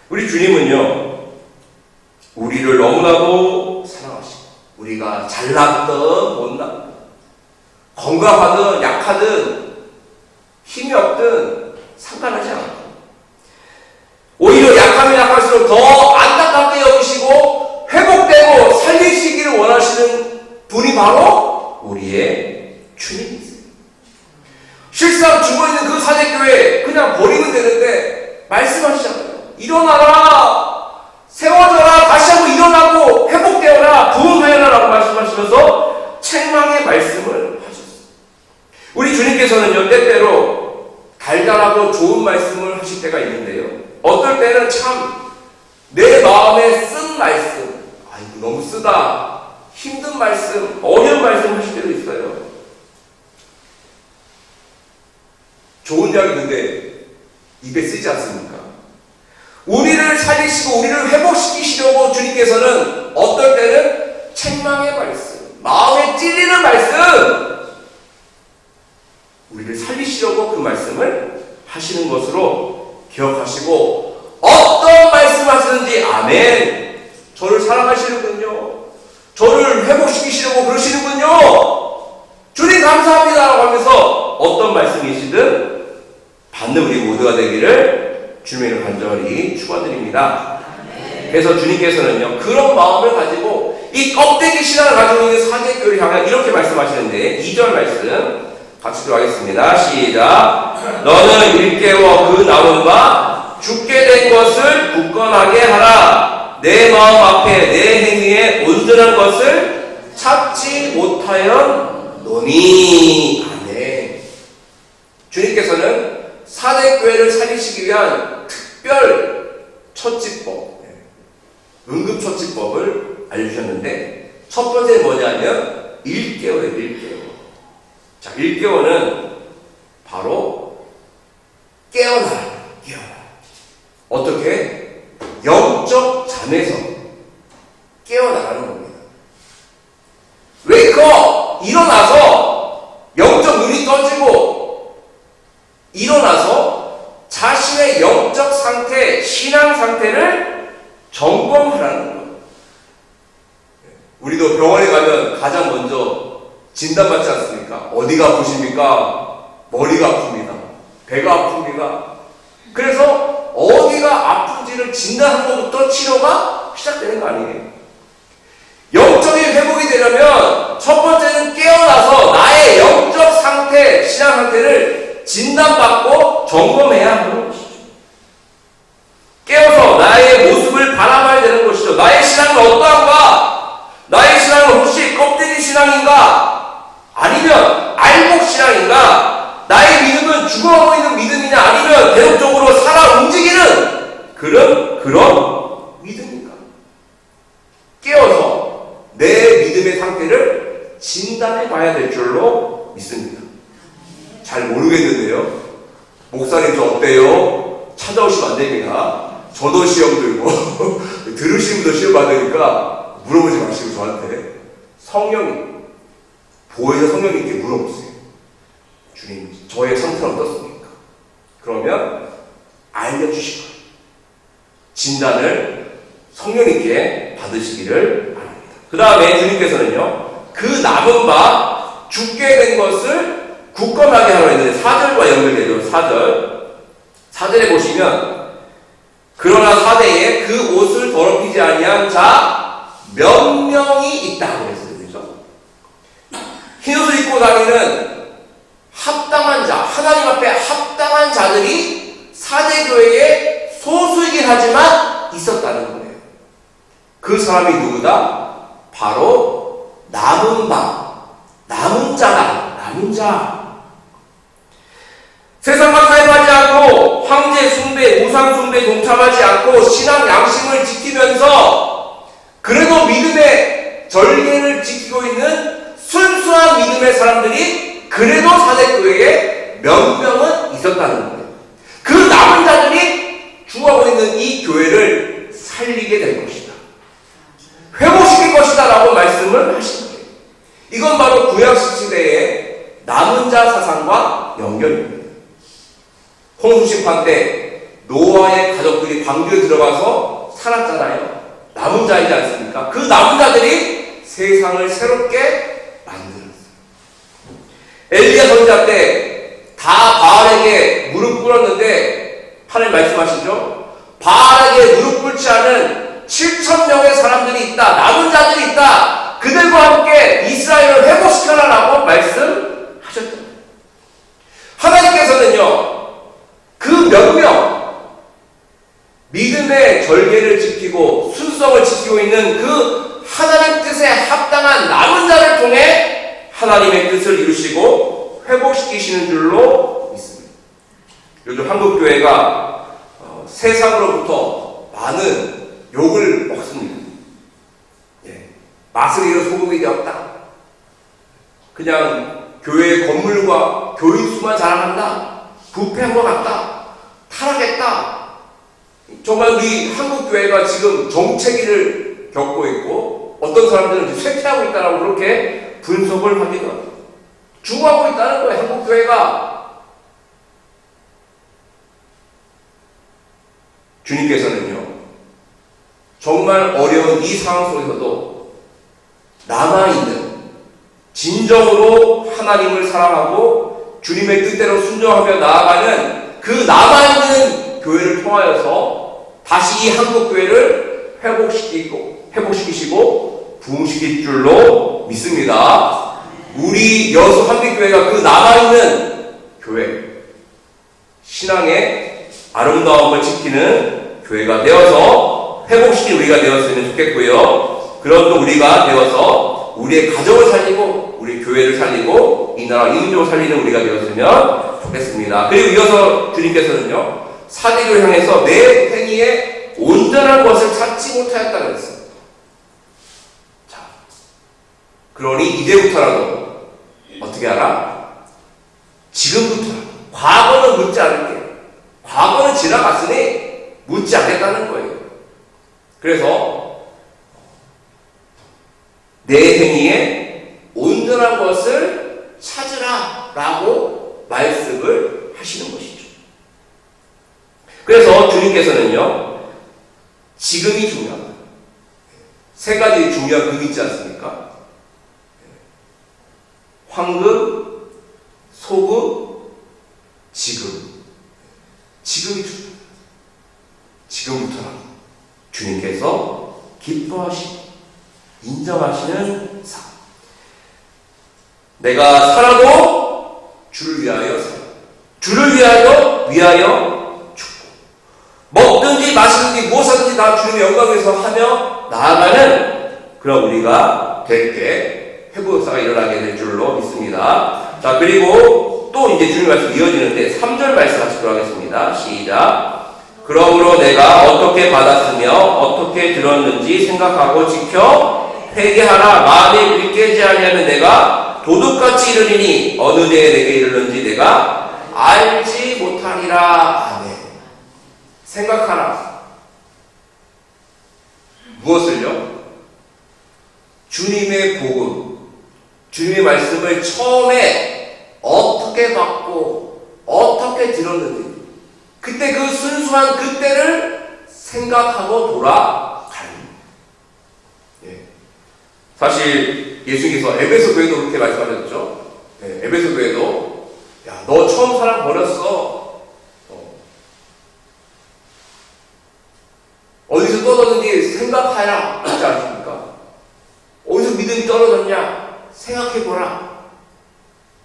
우리 주님은요, 우리를 너무나도 사랑하시고, 우리가 잘났든 못났든, 건강하든 약하든 힘이 없든 상관하지 않고, 오히려 약하면 약할수록 더 안타깝게 여기시고 회복되고 살리시기를 원하시는 분이 바로 우리의 주님이세요. 실상 죽어있는 그 사제교회 그냥 버리면 되는데 말씀하시잖아요. 일어나라, 세워져라, 다시 한번 일어나고 회복되어라, 부흥하여라 라고 말씀하시면서 책망의 말씀을 하셨어요. 우리 주님께서는요, 때때로 달달하고 좋은 말씀을 하실 때가 있는데요, 어떨 때는 참 내 마음에 쓴 말씀, 아이고 너무 쓰다, 힘든 말씀, 어려운 말씀 하실 때도 있어요. 좋은 이야기 있는데 입에 쓰지 않습니까? 우리를 살리시고 우리를 회복시키시려고 주님께서는 어떨 때는 책망의 말씀, 마음에 찔리는 말씀, 우리를 살리시려고 그 말씀을 하시는 것으로 기억하시고, 어떤 말씀 하시는지, 아멘, 저를 사랑하시는군요, 저를 회복시키시려고 그러시는군요, 주님 감사합니다 라고 하면서 어떤 말씀이시든 받는 우리 모두가 되기를 주님의 간절히 축원드립니다. 그래서 주님께서는요, 그런 마음을 가지고 이 껍데기 신앙을 가지고 있는 사제교회를 향해 이렇게 말씀하시는데, 2절 말씀 같이 들어가겠습니다. 시작. 너는 일깨워 그 나무가 죽게 된 것을 굳건하게 하라. 내 마음 앞에 내 행위에 온전한 것을 찾지 못하여 노니. 아멘. 주님께서는 사대교회를 살리시기 위한 특별 처치법, 응급처치법을 알려주셨는데, 첫 번째는 뭐냐면 일깨워요. 일깨워. 자, 일깨워는 바로 깨어나라. 깨어나라. 어떻게? 영적 잠에서 깨어나가는 겁니다. 웨이크업! 일어나서 영적 눈이 떠지고 일어나서 자신의 영적 상태, 신앙 상태를 점검하라는 거예요. 우리도 병원에 가면 가장 먼저 진단받지 않습니까? 어디가 아프십니까? 머리가 아픕니다. 배가 아픕니다. 그래서 어디가 아픈지를 진단하는 것부터 치료가 시작되는 거 아니에요? 영적인 회복이 되려면 첫 번째는 깨어나서 나의 영적 상태, 신앙 상태를 진단받고 점검해야 하는 것이죠. 깨어서 나의 모습을 바라봐야 되는 것이죠. 나의 신앙은 어떠한가? 나의 신앙은 혹시 껍데기 신앙인가? 아니면 알복 신앙인가? 나의 믿음은 죽어가고 있는 믿음이냐? 아니면 대속적으로 살아 움직이는 그런 믿음인가? 깨어서 내 믿음의 상태를 진단해 봐야 될 줄로 믿습니다. 잘 모르겠는데요. 목사님 저 어때요? 찾아오시면 안 됩니다. 저도 시험 들고 들으시는 분도 시험 받으니까 물어보지 마시고 저한테 성령이 보혜사 성령님께 물어보세요. 주님 저의 상태는 어떻습니까? 그러면 알려주실 거예요. 진단을 성령님께 받으시기를 바랍니다. 그 다음에 주님께서는요, 그 남은 바 죽게 된 것을 굳건하게 하라고 했는데 4절과 연결되죠. 4절에 보시면 그러나 사대에 그 옷을 더럽히지 아니한 자 몇 명이 있다고 그랬어요. 그죠? 흰옷을 입고 다니는 합당한 자, 하나님 앞에 합당한 자들이 사대교회에 소수이긴 하지만 있었다는 거예요. 그 사람이 누구다? 바로 남은 자다. 남은 자. 세상과 타협하지 않고 황제 숭배, 우상 숭배 동참하지 않고 신앙 양심을 지키면서 그래도 믿음의 절개를 지키고 있는 순수한 믿음의 사람들이 그래도 사대교회에 몇 명은 있었다는 거예요. 그 남은 자들이 죽어가고 있는 이 교회를 살리게 될 것이다. 회복시킬 것이다 라고 말씀을 하신 거예요. 이건 바로 구약시대의 남은 자 사상과 연결입니다. 홍수심판 때 노아의 가족들이 방주에 들어가서 살았잖아요. 남은 자이지 않습니까? 그 남은 자들이 세상을 새롭게 만들었어요. 엘리야 선지자 때 다 바알에게 무릎 꿇었는데 하나님 말씀하시죠? 바알에게 무릎 꿇지 않은 7,000명의 사람들이 있다. 남은 자들이 있다. 그들과 함께 이스라엘을 회복시켜라라고 말씀하셨다. 하나님께서는요, 그 몇 명, 믿음의 절개를 지키고 순수성을 지키고 있는 그 하나님 뜻에 합당한 남은 자를 통해 하나님의 뜻을 이루시고 회복시키시는 줄로 믿습니다. 요즘 한국교회가 세상으로부터 많은 욕을 먹습니다. 맛을 잃어 소금이 되었다. 그냥 교회의 건물과 교인수만 자랑한다. 부패한 것 같다. 타락했다. 정말 우리 한국교회가 지금 정체기를 겪고 있고 어떤 사람들은 쇠퇴하고 있다라고 그렇게 분석을 하기도 합니다. 죽어가고 있다는 거예요. 한국교회가. 주님께서는요, 정말 어려운 이 상황 속에서도 남아있는, 진정으로 하나님을 사랑하고 주님의 뜻대로 순종하며 나아가는 그 남아있는 교회를 통하여서 다시 이 한국교회를 회복시키시고 부흥시킬 줄로 믿습니다. 우리 여수 한빛교회가 그 남아있는 교회, 신앙의 아름다움을 지키는 교회가 되어서 회복시킨 우리가 되었으면 좋겠고요. 그런 또 우리가 되어서 우리의 가정을 살리고 우리 교회를 살리고 이 나라 인민족을 살리는 우리가 되었으면 좋겠습니다. 그리고 이어서 주님께서는요, 사대교를 향해서 내 행위에 온전한 것을 찾지 못하였다고 했습니다. 자, 그러니 이제부터라도 어떻게 하라? 지금부터라도 과거는 묻지 않을게. 과거는 지나갔으니 묻지 않겠다는 거예요. 그래서 내 행위에 온전한 것을 찾으라 라고 말씀을 하시는 것이죠. 그래서 주님께서는요, 지금이 중요하다. 세 가지 중요한 금이 있지 않습니까? 황금, 소금, 지금. 지금이 중요하다. 지금부터는 주님께서 기뻐하시고 인정하시는 삶. 내가 살아도 주를 위하여 살아. 주를 위하여 죽고. 먹든지 마시든지 무엇하든지 다 주님의 영광을 위해서 하며 나아가는 그런 우리가 될 때 회복 역사가 일어나게 될 줄로 믿습니다. 자, 그리고 또 이제 주님 말씀 이어지는데 3절 말씀 같이 들어가겠습니다. 시작. 그러므로 내가 어떻게 받았으며 어떻게 들었는지 생각하고 지켜 회개하라. 마음에 불깨지 아니하면 내가 도둑같이 이르리니 어느 때에 내게 이르는지 내가 알지 못하리라. 아멘. 생각하라. 무엇을요? 주님의 복음, 주님의 말씀을 처음에 어떻게 받고 어떻게 들었는지 그때 그 순수한 그때를 생각하고 돌아가는. 예. 사실 예수님께서 에베소 교회도 그렇게 말씀하셨죠. 예, 에베소 교회도 야, 너 처음 사랑 버렸어. 어디서 떨어졌는지 생각하라 하지 않습니까? 어디서 믿음이 떨어졌냐 생각해보라.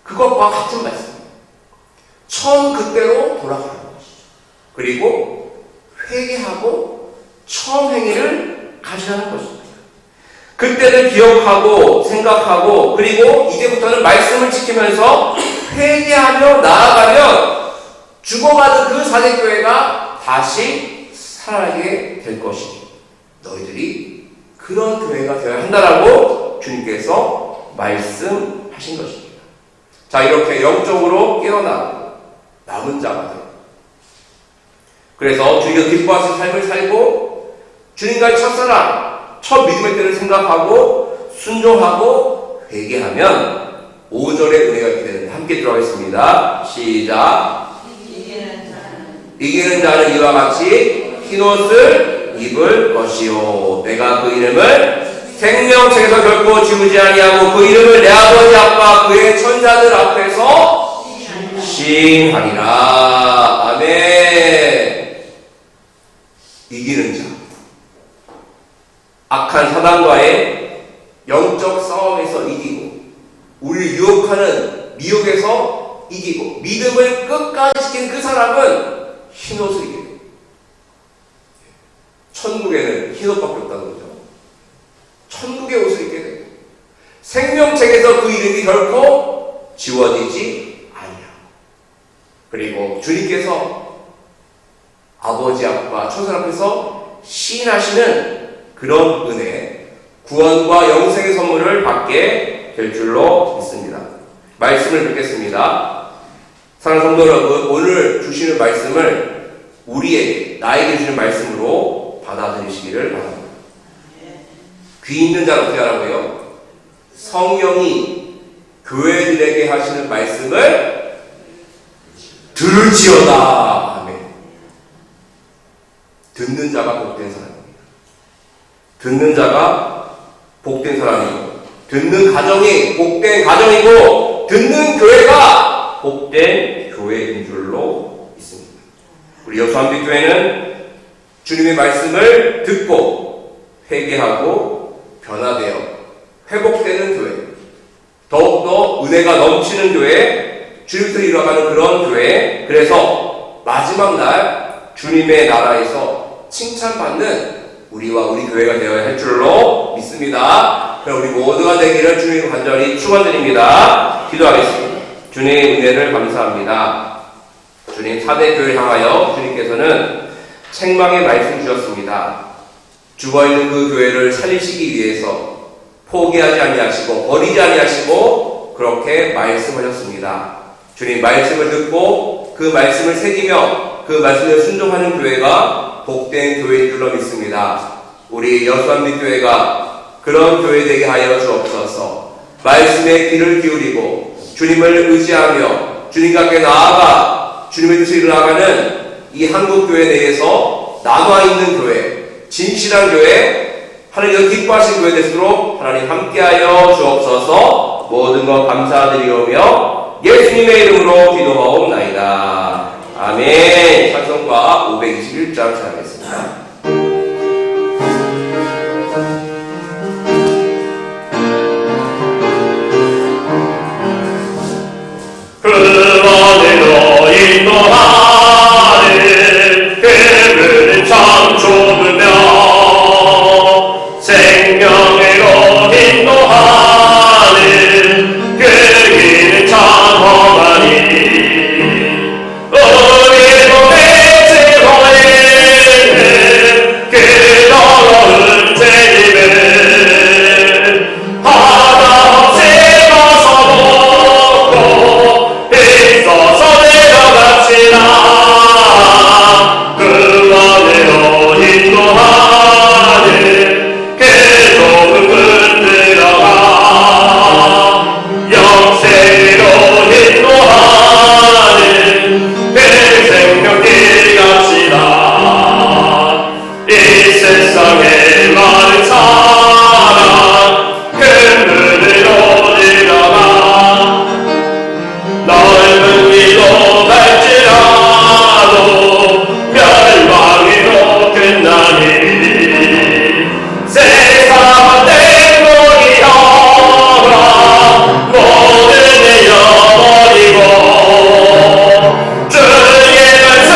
그것과 같은 말씀입니다. 처음 그때로 돌아가는 것이죠. 그리고 회개하고 처음 행위를 가지라는 것입니다. 그때를 기억하고 생각하고 그리고 이제부터는 말씀을 지키면서 회개하며 나아가면 죽어가는 그 사제교회가 다시 살아나게 될 것이니 너희들이 그런 교회가 되어야 한다라고 주님께서 말씀하신 것입니다. 자, 이렇게 영적으로 깨어나고 남은 자가 되고 그래서 주님께서 기뻐하신 삶을 살고 주님과의 첫사랑, 첫 믿음의 때를 생각하고 순종하고 회개하면 5절의 은혜가 있게 되는데 함께 들어가겠습니다. 시작. 이기는 자는 이와 같이 흰옷을 입을 것이요 내가 그 이름을 생명책에서 결코 지우지 아니하고 그 이름을 내 아버지 앞과 그의 천사들 앞에서 싱하리라. 아멘. 이기는 자, 악한 사단과의 영적 싸움에서 이기고 우리를 유혹하는 미혹에서 이기고 믿음을 끝까지 지킨 그 사람은 흰옷을 입게 됩니다. 천국에는 흰옷밖에 없다는 거죠. 천국의 옷을 입게 됩니다. 생명책에서 그 이름이 결코 지워지지 아니하고 그리고 주님께서 아버지 앞과 천사 앞에서 시인하시는 그런 은혜, 구원과 영생의 선물을 받게 될 줄로 믿습니다. 말씀을 듣겠습니다. 사랑하는 성도 여러분, 오늘 주시는 말씀을 우리에게, 나에게 주시는 말씀으로 받아들이시기를 바랍니다. 귀 있는 자는 어떻게 하라고요? 성령이 교회들에게 하시는 말씀을 들을지어다. 아멘. 듣는 자가 복된 사람입니다. 듣는 자가 복된 사람이고 듣는 가정이 복된 가정이고 듣는 교회가 복된 교회인 줄로 믿습니다. 우리 여수한빛교회는 주님의 말씀을 듣고 회개하고 변화되어 회복되는 교회, 더욱더 은혜가 넘치는 교회, 주님께서 일어나는 그런 교회, 그래서 마지막 날 주님의 나라에서 칭찬받는 우리와 우리 교회가 되어야 할 줄로 믿습니다. 그럼 우리 모두가 되기를 주님 간절히 축원드립니다. 기도하겠습니다. 주님 은혜를 감사합니다. 주님 4대 교회를 향하여 주님께서는 책망의 말씀 주셨습니다. 죽어있는 그 교회를 살리시기 위해서 포기하지 아니하시고 버리지 아니하시고 그렇게 말씀하셨습니다. 주님 말씀을 듣고 그 말씀을 새기며 그 말씀에 순종하는 교회가 복된 교회인 줄로 믿습니다. 우리 여수한빛교회가 그런 교회 되게 하여 주옵소서. 말씀에 귀를 기울이고 주님을 의지하며 주님 밖에 나아가 주님의 뜻을 이루어가는 이 한국교회 내에서 남아있는 교회, 진실한 교회, 하나님께서 기뻐하신 교회 되도록 하나님 함께하여 주옵소서. 모든 것 감사드리오며 예수님의 이름으로 기도하옵나이다. 아멘. 찬송가 521장 찬양하겠습니다. 그 안으로 인도하는 그분은 참 좁으며 생명으로 인도하는 그 길은 참 험하니 우리도 대체로에는 그 더러운 죄임을 하나없이 벗어놓고 있어서 내려갑시다. 그 안으로 인도하는 그 좁은 문 들어가 영생으로 인도하는 그 생명길 갑시다. 이 세상에 많은 사람 그 문으로 들어가 넓은 길로 갈지라도 멸망으로 끝나니 세상은 땡동이여라 모든 내어버리고 주의 말씀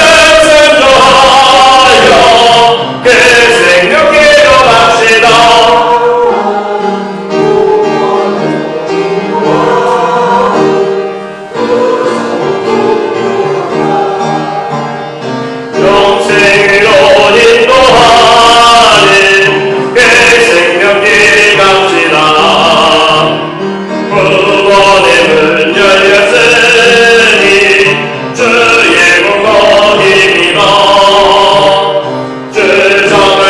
순종하여 그 생명길로 갑시다. 영생으로 인도하는 그 생명길 갑시다. 구원의 문 열렸으니 주의 공로 힘입어 주정을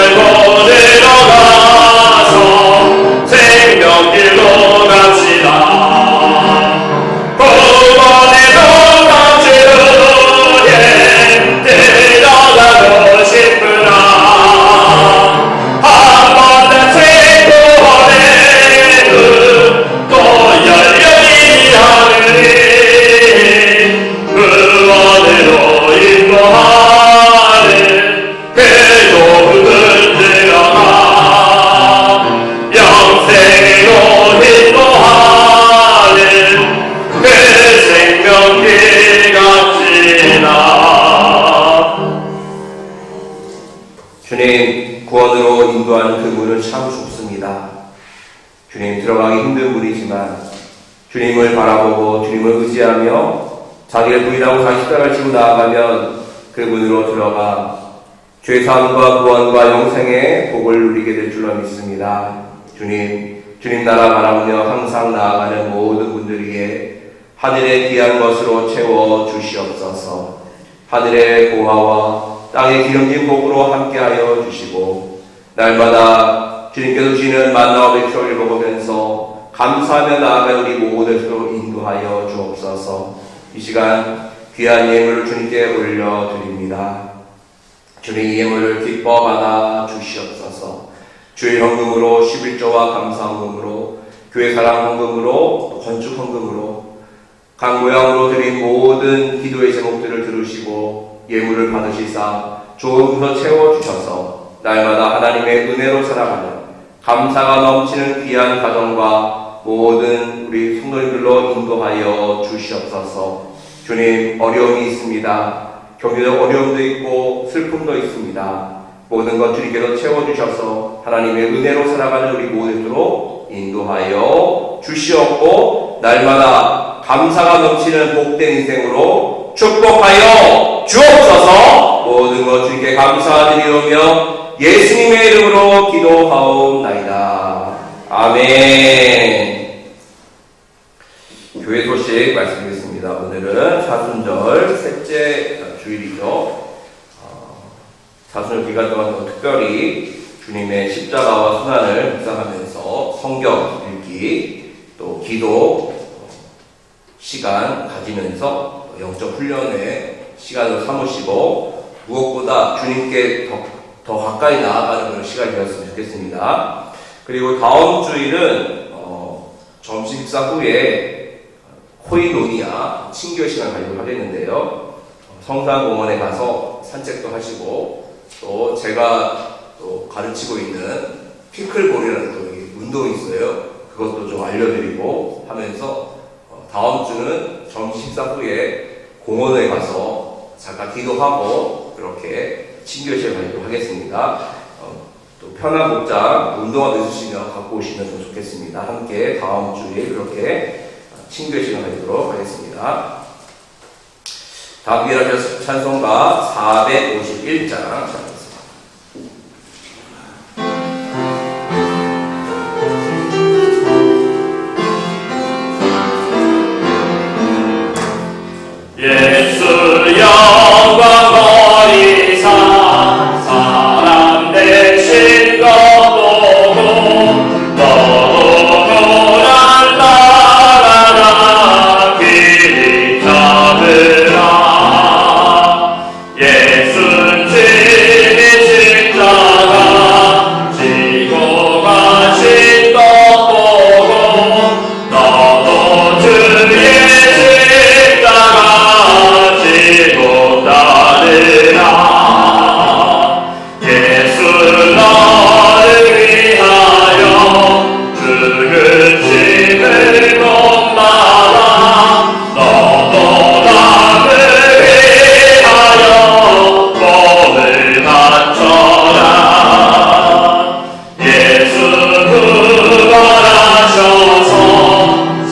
내려가서 생명길로 갑시다. 구원의 문 감추에 들어가고 싶으나 한 번 더 구원의 문 또 열려니 하느니 구원으로 인도하는 그 좁은 문 들어가 영생으로 인도하는 그 생명길 갑시다. 주님, 구원으로 인도하는 그 문은 참 좁습니다. 주님, 들어가기 힘든 문이지만 주님을 바라보고 주님을 의지하며 자기를 부인하고 자기 십자가를 지고 나아가면 그 문으로 들어가 죄사함과 구원과 영생의 복을 누리게 될 줄로 믿습니다. 주님 나라 바라보며 항상 나아가는 모든 분들에게 하늘의 귀한 것으로 채워 주시옵소서. 하늘의 보화와 땅의 기름진 복으로 함께하여 주시고 날마다 주님께서 주시는 만나와 백초를 먹으면서 감사하며 나아갈 우리 모두들로 인도하여 주옵소서. 이 시간 귀한 예물을 주님께 올려드립니다. 주님 이 예물을 기뻐 받아 주시옵소서. 주의 헌금으로 11조와 감사 헌금으로 교회 사랑 헌금으로 건축 헌금으로 각 모양으로 드린 모든 기도의 제목들을 들으시고 예물을 받으시사 좋은 것으로 채워주셔서 날마다 하나님의 은혜로 살아가는 감사가 넘치는 귀한 가정과 모든 우리 성도님들로 인도하여 주시옵소서. 주님 어려움이 있습니다. 경제적 어려움도 있고 슬픔도 있습니다. 모든 것 주님께서 채워주셔서 하나님의 은혜로 살아가는 우리 모두로 인도하여 주시옵고 날마다 감사가 넘치는 복된 인생으로 축복하여 주옵소서. 모든 것 주님께 감사드리오며 예수님의 이름으로 기도하옵나이다. 아멘. 교회 소식 말씀드리겠습니다. 하겠습니다. 오늘은 사순절 셋째 주일이죠. 사순절 기간 동안 특별히 주님의 십자가와 순환을 묵상하면서 성경 읽기, 또 기도 시간 가지면서 영적 훈련의 시간을 삼으시고 무엇보다 주님께 더 가까이 나아가는 그런 시간이 되었으면 좋겠습니다. 그리고 다음 주일은 점심 식사 후에 코이노니아 친교 시간 가지고 하겠는데요. 성산공원에 가서 산책도 하시고 또 제가 또 가르치고 있는 피클볼이라는 또 운동이 있어요. 그것도 좀 알려드리고 하면서 다음 주는 점심 식사 후에 공원에 가서 잠깐 기도하고 그렇게 친교 시간 가지고 하겠습니다. 또 편한 복장, 운동화도 있으시면 갖고 오시면 더 좋겠습니다. 함께 다음 주에 그렇게 친교 시간 가지도록 하겠습니다. 다음 기라 찬송가 451장 시작하겠습니다. 예수 영광 버리사 사람 되신 것 보고 너무나 따라라 길이 잡으라 예수는 진리 십자가 지고 가신 것 보고 너도 주의 십자가 지고 따르라 예수 너를 위하여 죽으심을 못마라 너도 나를 위하여 몸을 바쳐라 예수 부활하셔서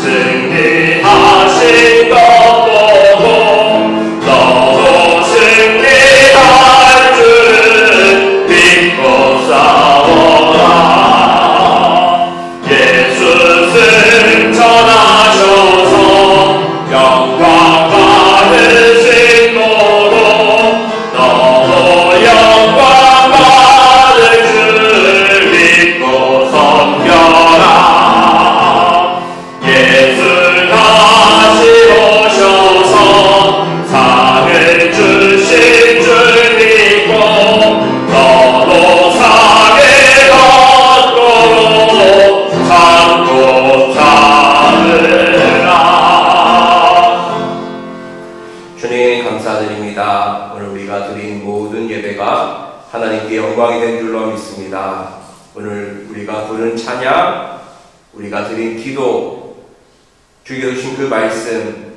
승리하신 것 보고 너도 승리할 줄을 믿고 싸워라 예수 승천하셔서 영광 받으신 보고 너도 영광 받을 줄 믿고 섬겨라 예수 다시 오셔서 상을 주신 줄 믿고 너도 상을 거꾸로 참고 참으라 주님 감사드립니다. 오늘 우리가 드린 모든 예배가 하나님께 영광이 된 줄로 믿습니다. 오늘 우리가 부른 찬양, 우리가 드린 기도, 주께서 주신 그 말씀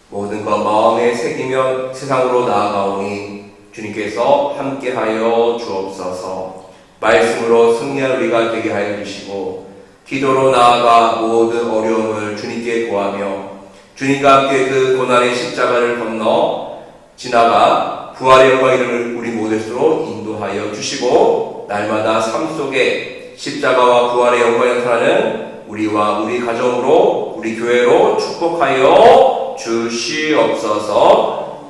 모든 것 마음에 새기며 세상으로 나아가오니 주님께서 함께하여 주옵소서. 말씀으로 승리한 우리가 되게 하여 주시고 기도로 나아가 모든 어려움을 주님께 구하며 주님과 함께 그 고난의 십자가를 건너 지나가 부활의 영광 이름을 우리 모델수로 인도하여 주시고 날마다 삶 속에 십자가와 부활의 영광이 나타나는 우리와 우리 가정으로 우리 교회로 축복하여 주시옵소서.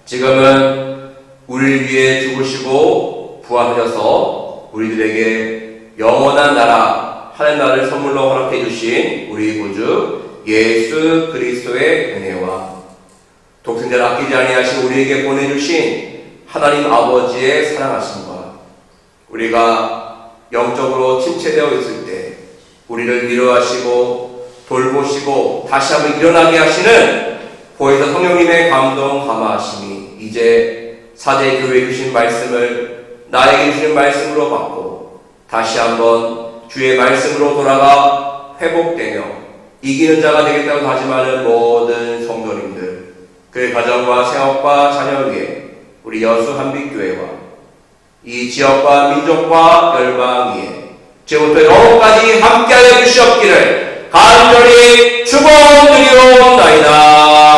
지금은 우리를 위해 죽으시고 부활하셔서 우리들에게 영원한 나라 하나님 나라를 선물로 허락해 주신 우리 구주 예수 그리스도의 은혜와 독생자를 아끼지 아니하시고 우리에게 보내주신 하나님 아버지의 사랑하심과 우리가 영적으로 침체되어 있을 때 우리를 위로하시고 돌보시고 다시 한번 일어나게 하시는 보혜사 성령님의 감동 감화하심이 이제 사대 교회에 주신 말씀을 나에게 주신 말씀으로 받고 다시 한번 주의 말씀으로 돌아가 회복되며 이기는 자가 되겠다고 다짐하는 모든 성도님들, 그의 가정과 생업과 자녀 위에 우리 여수 한빛교회와 이 지역과 민족과 열방 위에 지금부터 영원까지 함께하여 주시옵기를 간절히 축원드리옵나이다.